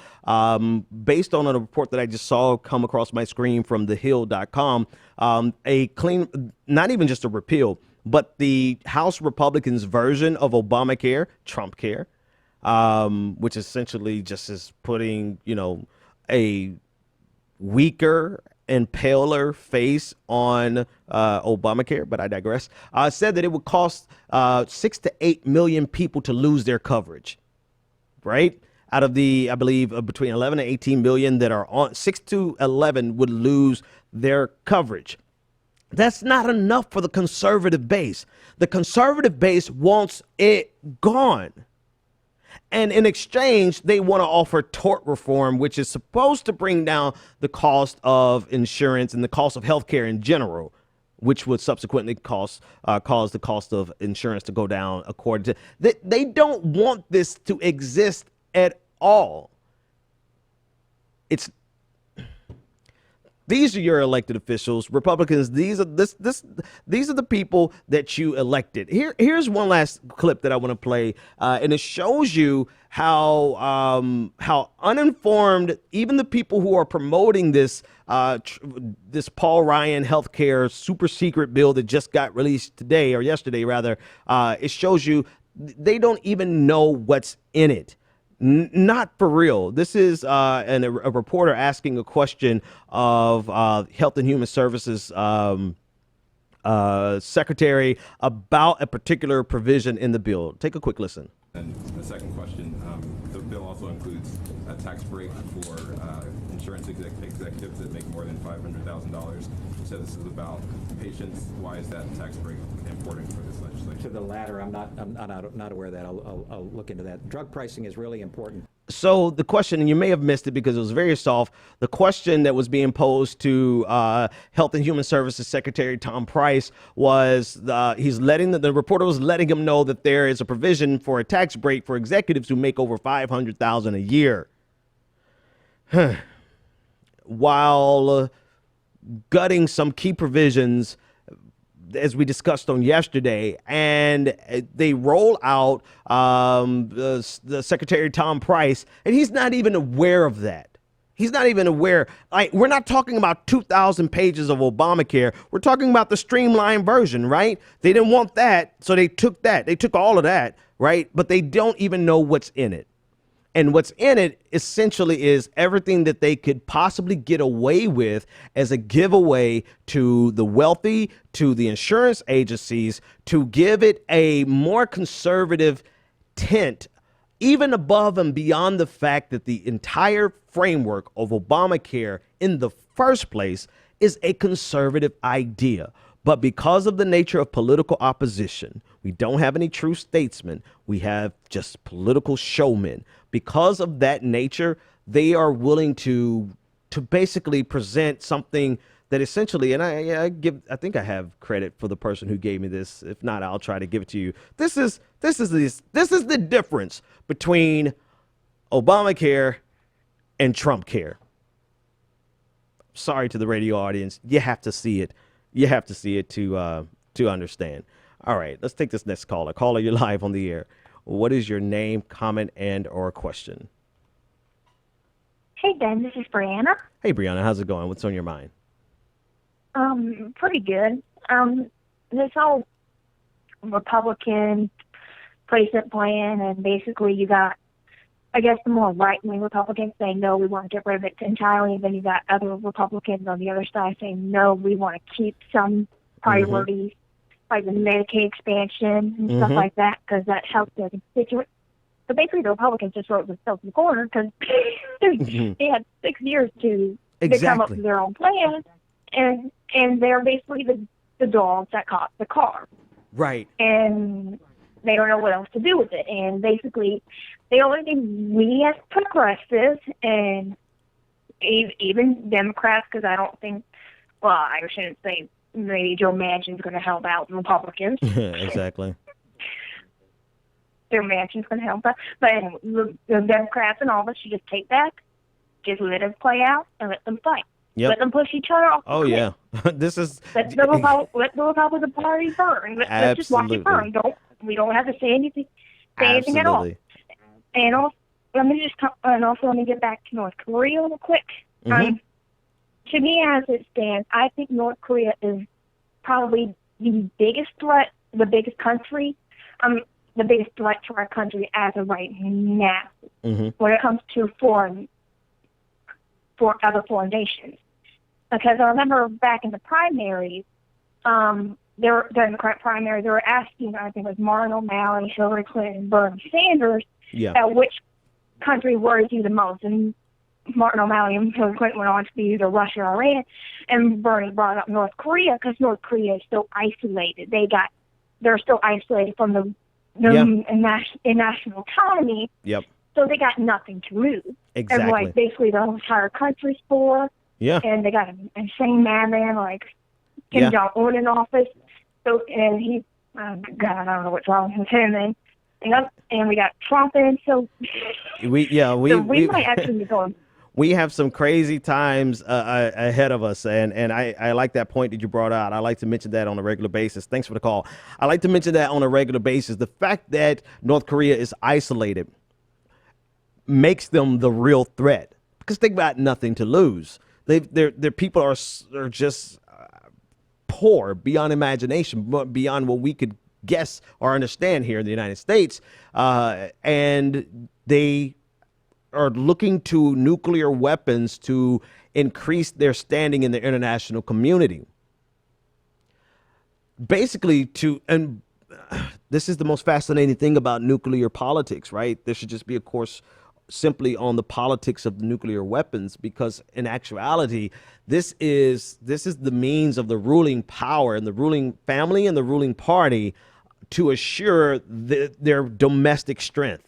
Based on a report that I just saw come across my screen from thehill.com, a clean, not even just a repeal, but the House Republicans' version of Obamacare, Trumpcare, which essentially just is putting, a weaker and paler face on Obamacare, but I digress, said that it would cost 6 to 8 million people to lose their coverage, right? Out of the, I believe, between 11 and 18 million that are on, 6 to 11 would lose their coverage. That's not enough for the conservative base. The conservative base wants it gone. And in exchange, they want to offer tort reform, which is supposed to bring down the cost of insurance and the cost of healthcare in general, which would subsequently cause the cost of insurance to go down according to. They don't want this to exist at all. These are your elected officials, Republicans. These are the people that you elected. Here's one last clip that I want to play, and it shows you how uninformed even the people who are promoting this this Paul Ryan healthcare super secret bill that just got released today or yesterday rather. It shows you they don't even know what's in it. Not for real. This is a reporter asking a question of Health and Human Services secretary about a particular provision in the bill. Take a quick listen. And the second question, the bill also includes a tax break for insurance executives that make more than $500,000. You said this is about patients. Why is that tax break important for this legislation? To the latter, I'm not aware of that. I'll look into that. Drug pricing is really important. So the question, and you may have missed it because it was very soft, the question that was being posed to Health and Human Services Secretary Tom Price was the reporter was letting him know that there is a provision for a tax break for executives who make over $500,000 a year. While gutting some key provisions, as we discussed on yesterday, and they roll out the Secretary Tom Price, and he's not even aware of that. He's not even aware. Like, we're not talking about 2,000 pages of Obamacare. We're talking about the streamlined version, right? They didn't want that, so they took that. They took all of that, right? But they don't even know what's in it. And what's in it essentially is everything that they could possibly get away with as a giveaway to the wealthy, to the insurance agencies, to give it a more conservative tint, even above and beyond the fact that the entire framework of Obamacare in the first place is a conservative idea. But because of the nature of political opposition, we don't have any true statesmen. We have just political showmen. Because of that nature, they are willing to basically present something that essentially, and I think I have credit for the person who gave me this. If not, I'll try to give it to you. This is the difference between Obamacare and Trumpcare. Sorry to the radio audience. You have to see it. You have to see it to understand. All right, let's take this next caller. Caller, you're live on the air. What is your name, comment, and or question? Hey, Ben, this is Brianna. Hey, Brianna, how's it going? What's on your mind? Pretty good. This whole Republican placement plan, and basically you got, I guess, the more right-wing Republicans saying, no, we want to get rid of it entirely, and then you got other Republicans on the other side saying, no, we want to keep some priorities, like the Medicaid expansion and stuff like that, because that helps their constituents. So basically the Republicans just wrote themselves in the corner because they had 6 years to come up with their own plan, and they're basically the dogs that caught the car. Right. And they don't know what else to do with it. And basically, the only thing we as progressives and even Democrats, because I don't think, well, I shouldn't say maybe Joe Manchin's going to help out the Republicans. Exactly. Joe Manchin's going to help out. But anyway, the Democrats and all of us should just take back, just let it play out, and let them fight. Yep. Let them push each other off. Oh, yeah. This is... Let the Republican Party burn. Let's just watch it burn. We don't have to say anything at all. And also, let me get back to North Korea real quick. To me, as it stands, I think North Korea is probably the biggest threat, the biggest country, the biggest threat to our country as of right now when it comes to other foreign nations. Because I remember back in the primaries, during the Democrat primary, they were asking, I think it was Martin O'Malley, Hillary Clinton, Bernie Sanders, at which country worries you the most. And Martin O'Malley and Hillary Clinton went on to be either Russia or Iran, and Bernie brought up North Korea because North Korea is still isolated. They're still isolated from the national economy. Yep. So they got nothing to lose. Exactly. And like basically the entire country's poor. Yeah. And they got an insane madman like Kim Jong-un in office. So and he, God, I don't know what's wrong with him. And we got Trump in. So we might actually be going. We have some crazy times ahead of us, and I like that point that you brought out. I like to mention that on a regular basis. Thanks for the call. I like to mention that on a regular basis. The fact that North Korea is isolated makes them the real threat because they've got nothing to lose. Their people are just poor beyond imagination, beyond what we could guess or understand here in the United States, and they are looking to nuclear weapons to increase their standing in the international community. Basically, and this is the most fascinating thing about nuclear politics, right? There should just be a course simply on the politics of the nuclear weapons, because in actuality, this is the means of the ruling power and the ruling family and the ruling party to assure their domestic strength.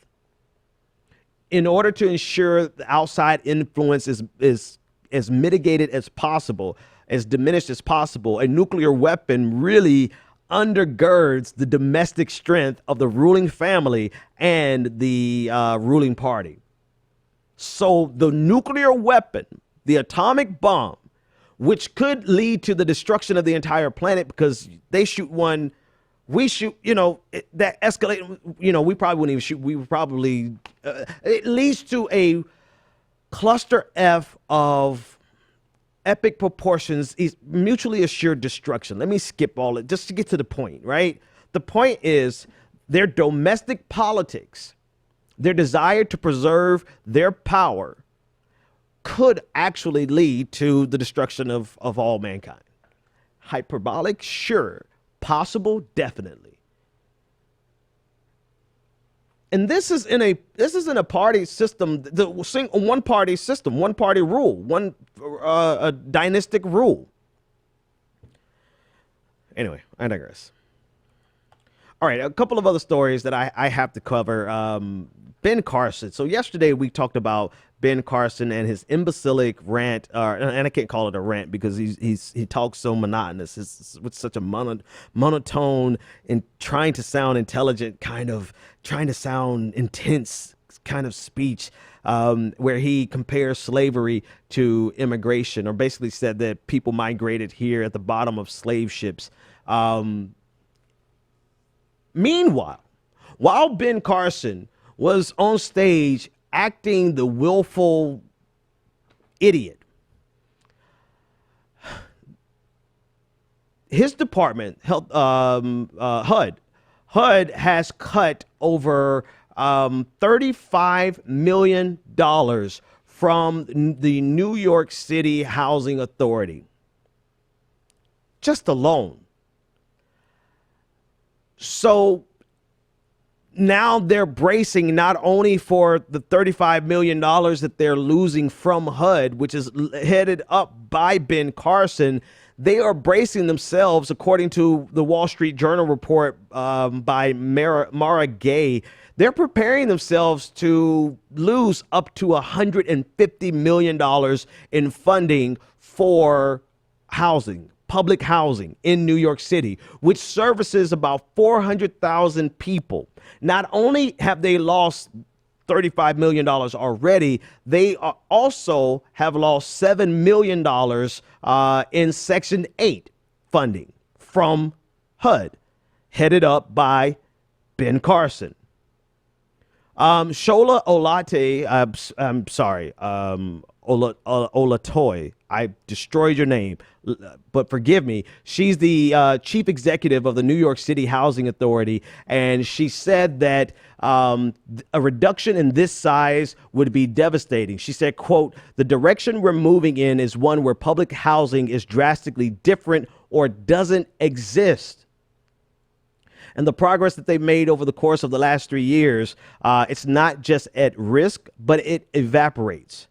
In order to ensure the outside influence is as mitigated as possible, as diminished as possible, a nuclear weapon really undergirds the domestic strength of the ruling family and the ruling party. So the nuclear weapon, the atomic bomb, which could lead to the destruction of the entire planet, because they shoot one, we shoot, that escalate, we probably wouldn't even shoot. We would probably, it leads to a cluster F of epic proportions, is mutually assured destruction. Let me skip all it just to get to the point, right? The point is their domestic politics, their desire to preserve their power could actually lead to the destruction of all mankind. Hyperbolic? Sure. Possible? Definitely. And this is in a party system, one party system, one party rule, a dynastic rule. Anyway, I digress. All right, a couple of other stories that I have to cover. Ben Carson. So yesterday we talked about Ben Carson and his imbecilic rant, and I can't call it a rant because he talks so monotonous. It's with such a monotone and trying to sound intelligent, trying to sound intense kind of speech, where he compares slavery to immigration, or basically said that people migrated here at the bottom of slave ships. Meanwhile, while Ben Carson was on stage acting the willful idiot, his department, HUD has cut over $35 million from the New York City Housing Authority. Just alone. So now they're bracing not only for the $35 million that they're losing from HUD, which is headed up by Ben Carson. They are bracing themselves, according to the Wall Street Journal report by Mara Gay. They're preparing themselves to lose up to $150 million in funding for housing, public housing in New York City, which services about 400,000 people. Not only have they lost $35 million already, they also have lost $7 million in Section 8 funding from HUD, headed up by Ben Carson. Shola Olate, I'm sorry, Olatoy, I destroyed your name, but forgive me. She's the chief executive of the New York City Housing Authority, and she said that a reduction in this size would be devastating. She said, quote, "The direction we're moving in is one where public housing is drastically different or doesn't exist. And the progress that they've made over the course of the last 3 years, it's not just at risk, but it evaporates."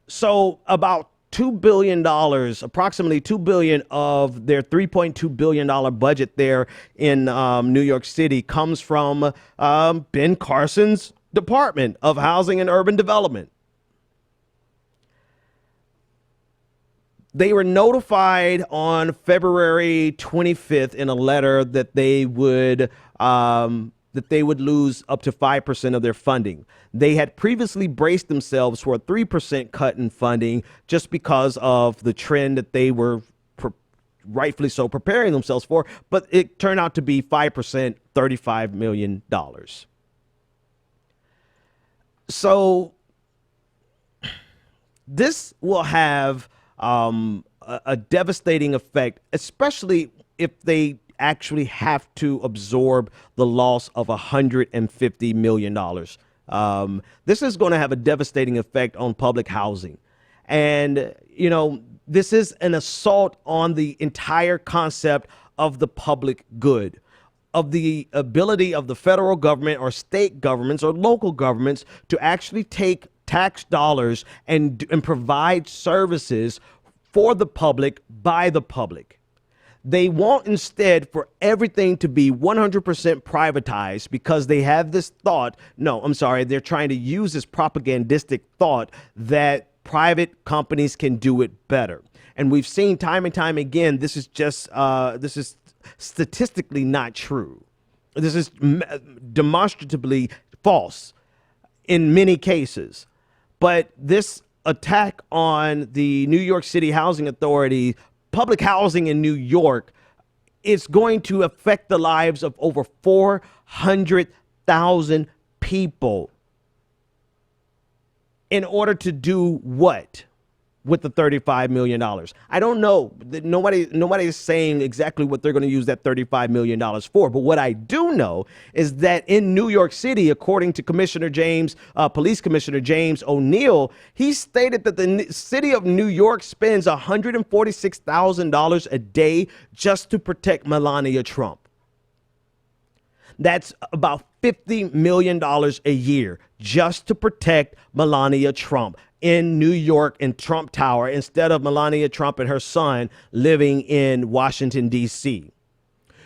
So about $2 billion, approximately $2 billion of their $3.2 billion budget there in New York City comes from Ben Carson's Department of Housing and Urban Development. They were notified on February 25th in a letter that they would lose up to 5% of their funding. They had previously braced themselves for a 3% cut in funding just because of the trend that they were rightfully so preparing themselves for, but it turned out to be 5%, $35 million. So this will have a devastating effect, especially if they actually have to absorb the loss of $150 million. This is going to have a devastating effect on public housing. And, this is an assault on the entire concept of the public good. of the ability of the federal government or state governments or local governments to actually take tax dollars and provide services for the public by the public. They want instead for everything to be 100% privatized because they have this thought. No, I'm sorry. They're trying to use this propagandistic thought that private companies can do it better. And we've seen time and time again, this is statistically not true. This is demonstratively false in many cases. But this attack on the New York City Housing Authority, public housing in New York, is going to affect the lives of over 400,000 people. In order to do what with the $35 million? I don't know. Nobody is saying exactly what they're going to use that $35 million for. But what I do know is that in New York City, according to Police Commissioner James O'Neill, he stated that the city of New York spends $146,000 a day just to protect Melania Trump. That's about $50 million a year just to protect Melania Trump in New York in Trump Tower instead of Melania Trump and her son living in Washington, D.C.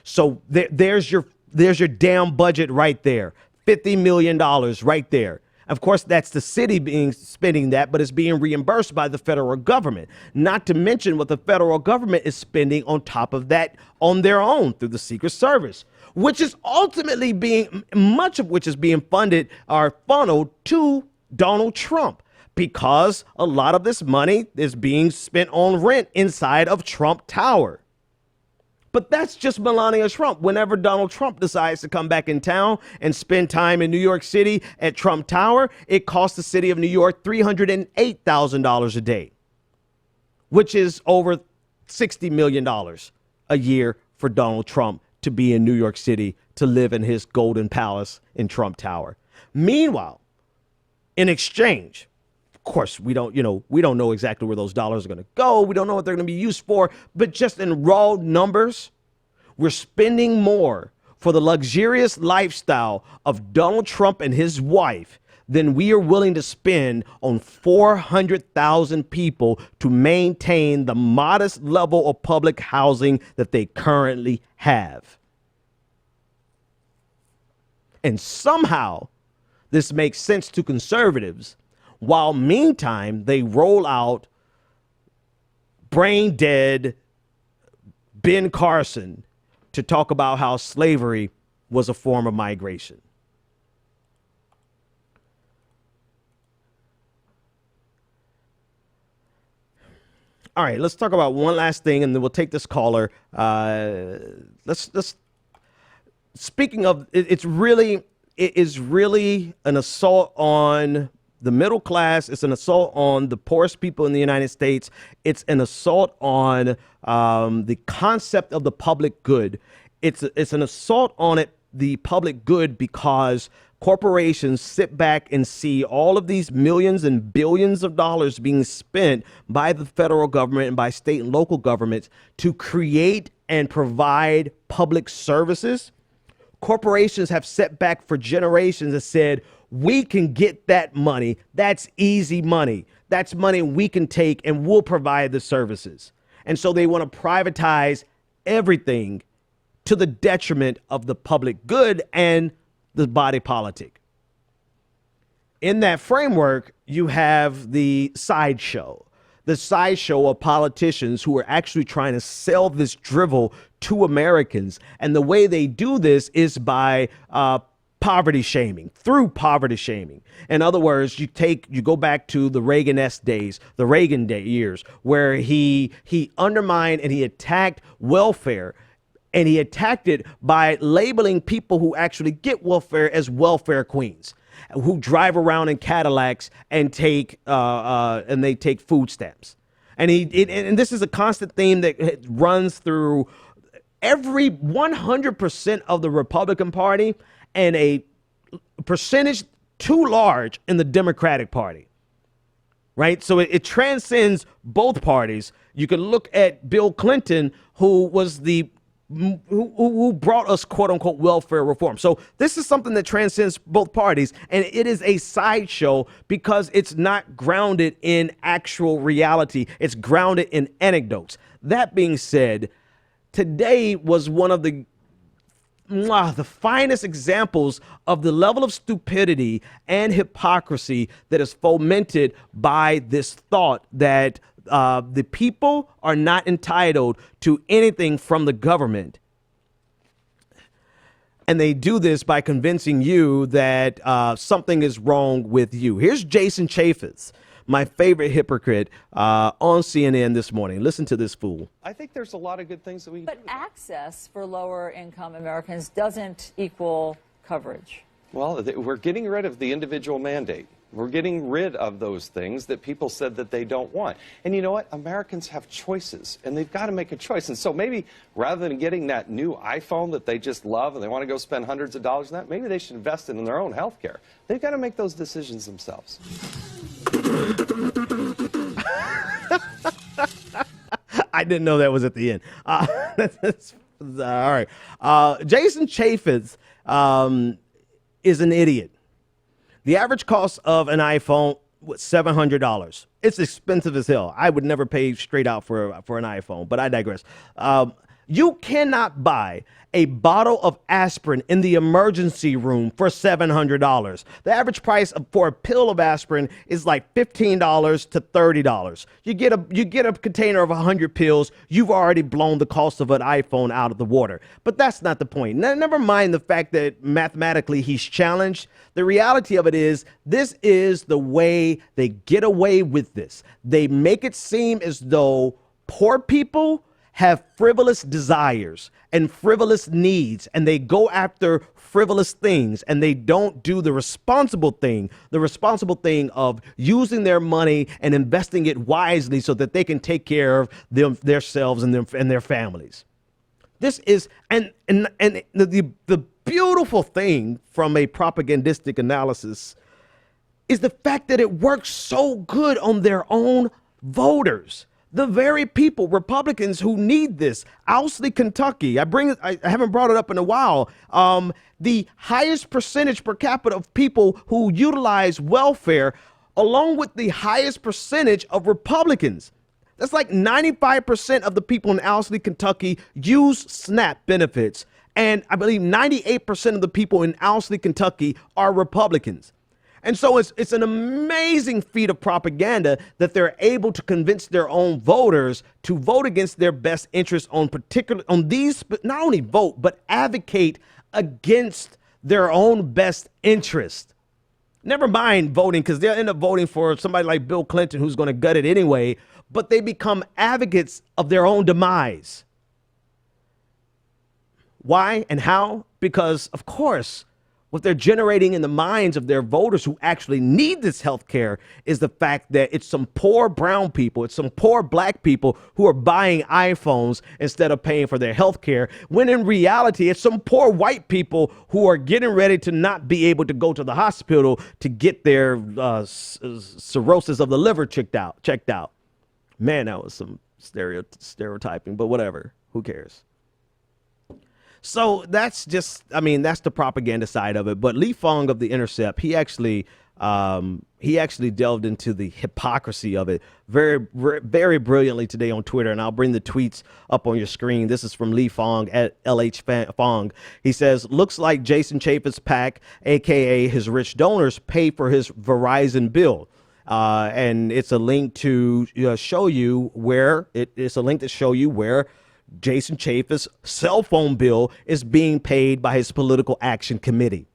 So there's your damn budget right there. $50 million right there. Of course, that's the city spending that, but it's being reimbursed by the federal government. Not to mention what the federal government is spending on top of that on their own through the Secret Service, which is ultimately much of which is being funded or funneled to Donald Trump, because a lot of this money is being spent on rent inside of Trump Tower. But that's just Melania Trump. Whenever Donald Trump decides to come back in town and spend time in New York City at Trump Tower, it costs the city of New York $308,000 a day, which is over $60 million a year for Donald Trump to be in New York City, to live in his golden palace in Trump Tower. Meanwhile, in exchange, of course, we don't know exactly where those dollars are going to go. We don't know what they're going to be used for. But just in raw numbers, we're spending more for the luxurious lifestyle of Donald Trump and his wife than we are willing to spend on 400,000 people to maintain the modest level of public housing that they currently have. And somehow this makes sense to conservatives, while meantime they roll out brain dead Ben Carson to talk about how slavery was a form of migration. All right, let's talk about one last thing, and then we'll take this caller. Speaking of, it is really an assault on the middle class. It's an assault on the poorest people in the United States. It's an assault on the concept of the public good. It's an assault on the public good, because corporations sit back and see all of these millions and billions of dollars being spent by the federal government and by state and local governments to create and provide public services. Corporations have sat back for generations and said, we can get that money. That's easy money. That's money we can take and we'll provide the services. And so they want to privatize everything to the detriment of the public good and the body politic. In that framework, you have the sideshow of politicians who are actually trying to sell this drivel to Americans. And the way they do this is by poverty shaming, through poverty shaming. In other words, you go back to the Reagan-esque days, the Reagan years, where he undermined and he attacked welfare. And he attacked it by labeling people who actually get welfare as welfare queens, who drive around in Cadillacs and take food stamps. And this is a constant theme that runs through every 100% of the Republican Party and a percentage too large in the Democratic Party. Right. So it transcends both parties. You can look at Bill Clinton, who was the who brought us quote unquote welfare reform. So this is something that transcends both parties, and it is a sideshow because it's not grounded in actual reality. It's grounded in anecdotes. That being said, today was one of the finest examples of the level of stupidity and hypocrisy that is fomented by this thought that the people are not entitled to anything from the government. And they do this by convincing you that something is wrong with you. Here's Jason Chaffetz, my favorite hypocrite, on CNN this morning. Listen to this fool. I think there's a lot of good things that we can But access for lower income Americans doesn't equal coverage. Well, we're getting rid of the individual mandate. We're getting rid of those things that people said that they don't want. And you know what? Americans have choices, and they've got to make a choice. And so maybe rather than getting that new iPhone that they just love and they want to go spend hundreds of dollars on that, maybe they should invest in their own health care. They've got to make those decisions themselves. I didn't know that was at the end. All right. Jason Chaffetz is an idiot. The average cost of an iPhone was $700. It's expensive as hell. I would never pay straight out for an iPhone, but I digress. You cannot buy a bottle of aspirin in the emergency room for $700. The average price for a pill of aspirin is like $15 to $30. You get a container of 100 pills, you've already blown the cost of an iPhone out of the water. But that's not the point. Never mind the fact that mathematically he's challenged. The reality of it is this is the way they get away with this. They make it seem as though poor people have frivolous desires and frivolous needs, and they go after frivolous things, and they don't do the responsible thing of using their money and investing it wisely so that they can take care of themselves and their families. This is and the beautiful thing from a propagandistic analysis is the fact that it works so good on their own voters. The very people, Republicans, who need this. Owsley, Kentucky. I haven't brought it up in a while. The highest percentage per capita of people who utilize welfare, along with the highest percentage of Republicans. That's like 95% of the people in Owsley, Kentucky use SNAP benefits. And I believe 98% of the people in Owsley, Kentucky are Republicans. And so it's an amazing feat of propaganda that they're able to convince their own voters to vote against their best interests on these, not only vote, but advocate against their own best interest. Never mind voting, because they'll end up voting for somebody like Bill Clinton, who's going to gut it anyway, but they become advocates of their own demise. Why and how? Because, of course, what they're generating in the minds of their voters who actually need this health care is the fact that it's some poor brown people, it's some poor black people who are buying iPhones instead of paying for their health care, when in reality, it's some poor white people who are getting ready to not be able to go to the hospital to get their cirrhosis of the liver checked out. Man, that was some stereotyping, but whatever. Who cares? So that's the propaganda side of it. But Lee Fong of The Intercept, he actually delved into the hypocrisy of it very, very brilliantly today on Twitter. And I'll bring the tweets up on your screen. This is from Lee Fong at LH Fong. He says, looks like Jason Chaffetz's PAC, a.k.a. his rich donors, pay for his Verizon bill. And it's a link to show you where Jason Chaffetz's cell phone bill is being paid by his political action committee,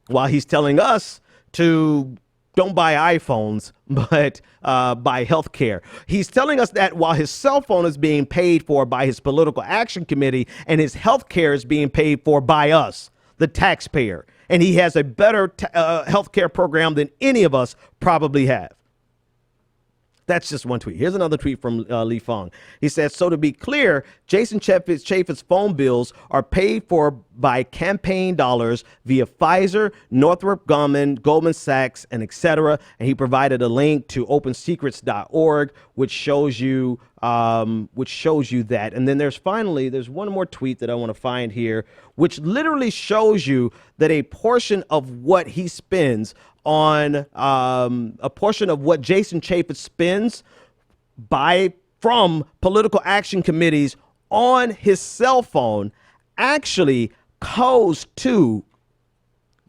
while he's telling us to don't buy iPhones, but buy health care. He's telling us that while his cell phone is being paid for by his political action committee, and his health care is being paid for by us, the taxpayer. And he has a better health care program than any of us probably have. That's just one tweet. Here's another tweet from Lee Fong. He said, so to be clear, Jason Chaffetz's phone bills are paid for by campaign dollars via Pfizer, Northrop Grumman, Goldman Sachs, and etc. And he provided a link to opensecrets.org, which shows you that. And then there's one more tweet that I want to find here, which literally shows you that a portion of what he spends on a portion of what Jason Chaffetz spends from political action committees on his cell phone actually goes to,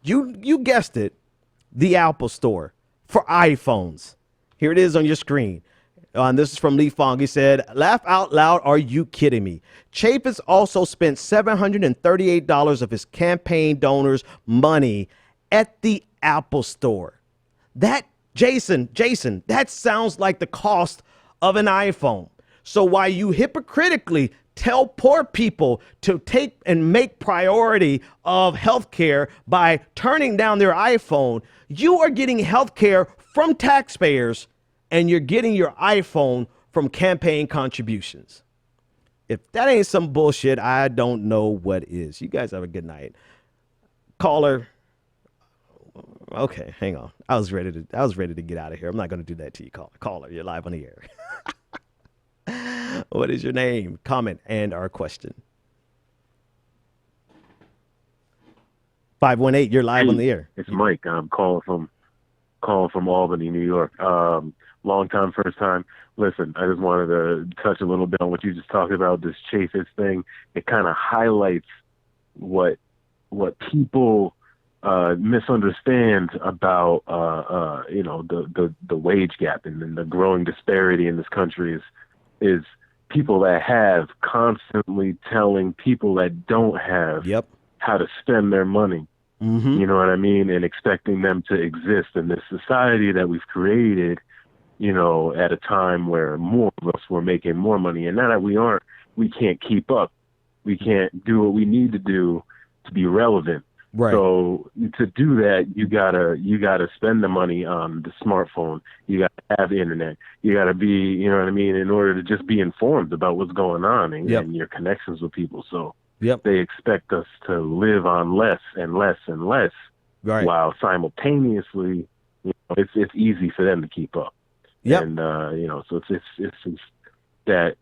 you guessed it, the Apple Store for iPhones. Here it is on your screen. And this is from Lee Fong. He said, laugh out loud. Are you kidding me? Chaffetz also spent $738 of his campaign donors' money at the Apple Store. That, Jason, that sounds like the cost of an iPhone. So while you hypocritically tell poor people to take and make priority of healthcare by turning down their iPhone, you are getting healthcare from taxpayers and you're getting your iPhone from campaign contributions. If that ain't some bullshit, I don't know what is. You guys have a good night. Caller. Okay, hang on. I was ready to get out of here. I'm not going to do that to you, caller. Caller, you're live on the air. What is your name, comment, and our question? 518, you're live on the air. It's Mike. I'm calling from Albany, New York. Long time, first time. Listen, I just wanted to touch a little bit on what you just talked about, this Chaffetz thing. It kind of highlights what people misunderstand about the wage gap and the growing disparity in this country is people that have constantly telling people that don't have how to spend their money. Mm-hmm. You know what I mean? And expecting them to exist in this society that we've created, at a time where more of us were making more money. And now that we can't keep up. We can't do what we need to do to be relevant. Right. So to do that, you gotta spend the money on the smartphone. You gotta have the internet. You gotta be, in order to just be informed about what's going on and your connections with people. So they expect us to live on less and less and less, while simultaneously, it's easy for them to keep up. And so it's that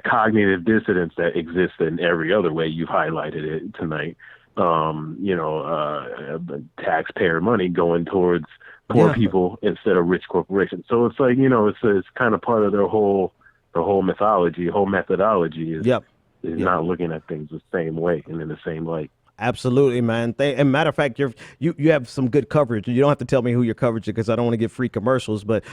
cognitive dissonance that exists in every other way. You've highlighted it tonight. Taxpayer money going towards poor people instead of rich corporations. So it's like, it's kind of part of their whole mythology, whole methodology is not looking at things the same way and in the same light. Absolutely, man. And matter of fact, you have some good coverage. You don't have to tell me who your coverage is because I don't want to get free commercials. But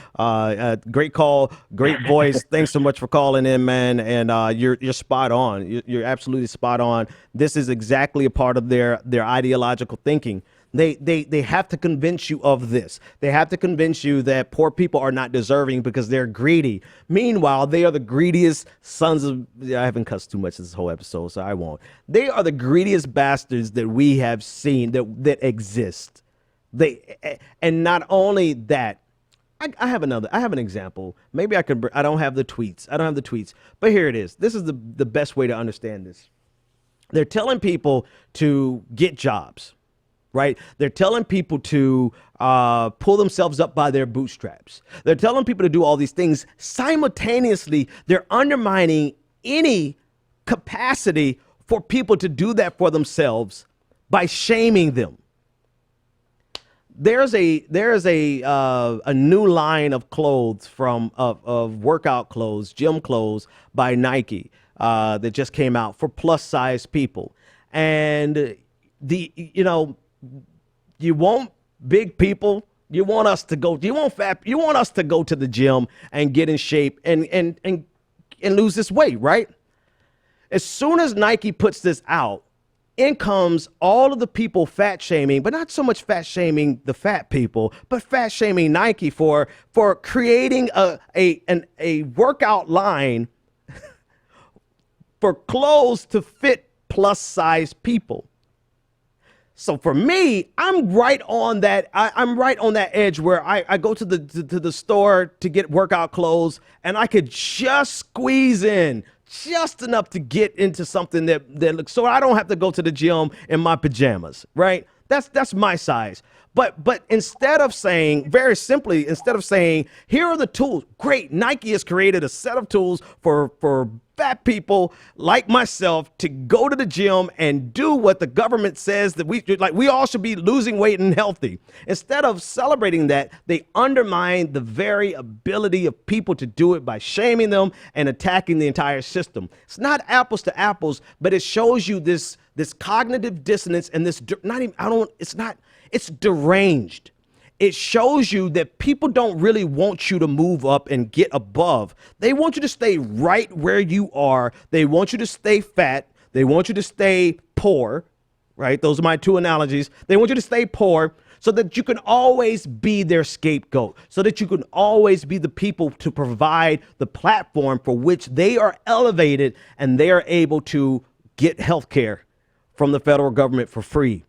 great call, great voice. Thanks so much for calling in, man. And you're spot on. You're absolutely spot on. This is exactly a part of their ideological thinking. They have to convince you of this. They have to convince you that poor people are not deserving because they're greedy. Meanwhile, they are the greediest sons of... I haven't cussed too much this whole episode, so I won't. They are the greediest bastards that we have seen that exist. And not only that, I have an example. Maybe I don't have the tweets. But here it is. This is the best way to understand this. They're telling people to get jobs. Right? They're telling people to pull themselves up by their bootstraps. They're telling people to do all these things. Simultaneously, they're undermining any capacity for people to do that for themselves by shaming them. There's a new line of clothes of workout clothes, gym clothes by Nike that just came out for plus size people. And you want big people. You want us to go. You want us to go to the gym and get in shape and lose this weight, right? As soon as Nike puts this out, in comes all of the people fat shaming, but not so much fat shaming the fat people, but fat shaming Nike for creating a workout line for clothes to fit plus size people. So for me, I'm right on that. I'm right on that edge where I go to the store to get workout clothes, and I could just squeeze in just enough to get into something that looks, so I don't have to go to the gym in my pajamas, right? That's my size. But instead of saying, very simply, instead of saying, here are the tools, great, Nike has created a set of tools for fat people like myself to go to the gym and do what the government says that we all should be losing weight and healthy. Instead of celebrating that, they undermine the very ability of people to do it by shaming them and attacking the entire system. It's not apples to apples, but it shows you this cognitive dissonance and it's deranged. It shows you that people don't really want you to move up and get above. They want you to stay right where you are. They want you to stay fat. They want you to stay poor, right? Those are my two analogies. They want you to stay poor so that you can always be their scapegoat, so that you can always be the people to provide the platform for which they are elevated and they are able to get health care from the federal government for free,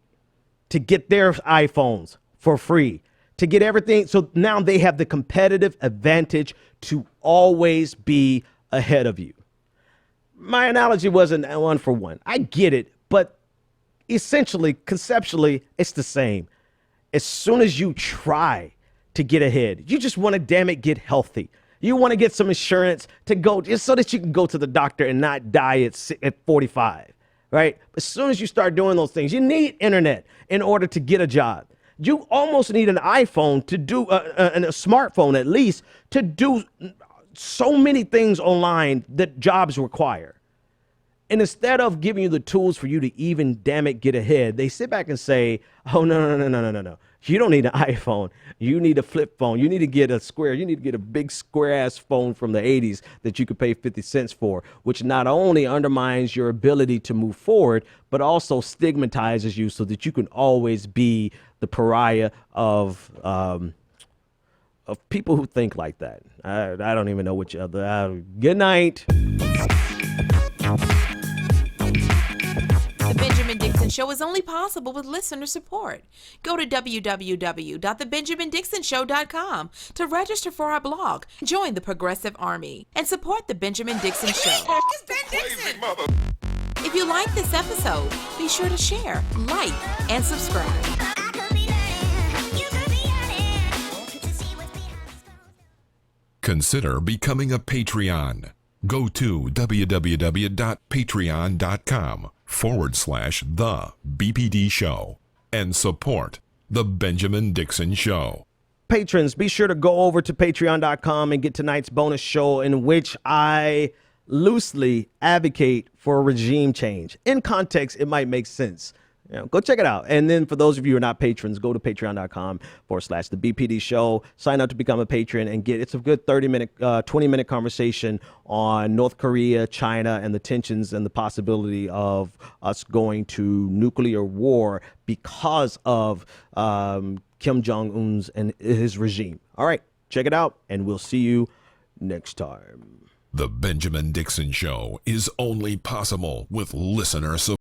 to get their iPhones for free, to get everything. So now they have the competitive advantage to always be ahead of you. My analogy wasn't one for one. I get it, but essentially, conceptually, it's the same. As soon as you try to get ahead, you just want to, damn it, get healthy. You want to get some insurance to go just so that you can go to the doctor and not die at 45, right? As soon as you start doing those things, you need internet in order to get a job. You almost need an iPhone to do, and a smartphone at least, to do so many things online that jobs require. And instead of giving you the tools for you to even, damn it, get ahead, they sit back and say, oh, no. You don't need an iPhone. You need a flip phone. You need to get a square. You need to get a big square-ass phone from the 80s that you could pay 50 cents for, which not only undermines your ability to move forward, but also stigmatizes you so that you can always be the pariah of people who think like that. I don't even know what you other. Good night. The Benjamin Dixon Show is only possible with listener support. Go to www.thebenjamindixonshow.com to register for our blog, join the Progressive Army, and support The Benjamin Dixon Show. It's Ben Dixon! If you like this episode, be sure to share, like, and subscribe. Consider becoming a Patreon. Go to www.patreon.com/The BPD Show and support The Benjamin Dixon Show. Patrons, be sure to go over to patreon.com and get tonight's bonus show in which I loosely advocate for a regime change. In context, it might make sense. Go check it out. And then for those of you who are not patrons, go to patreon.com/The BPD Show. Sign up to become a patron and it's a good 20-minute conversation on North Korea, China, and the tensions and the possibility of us going to nuclear war because of Kim Jong-un's and his regime. All right, check it out, and we'll see you next time. The Benjamin Dixon Show is only possible with listener support.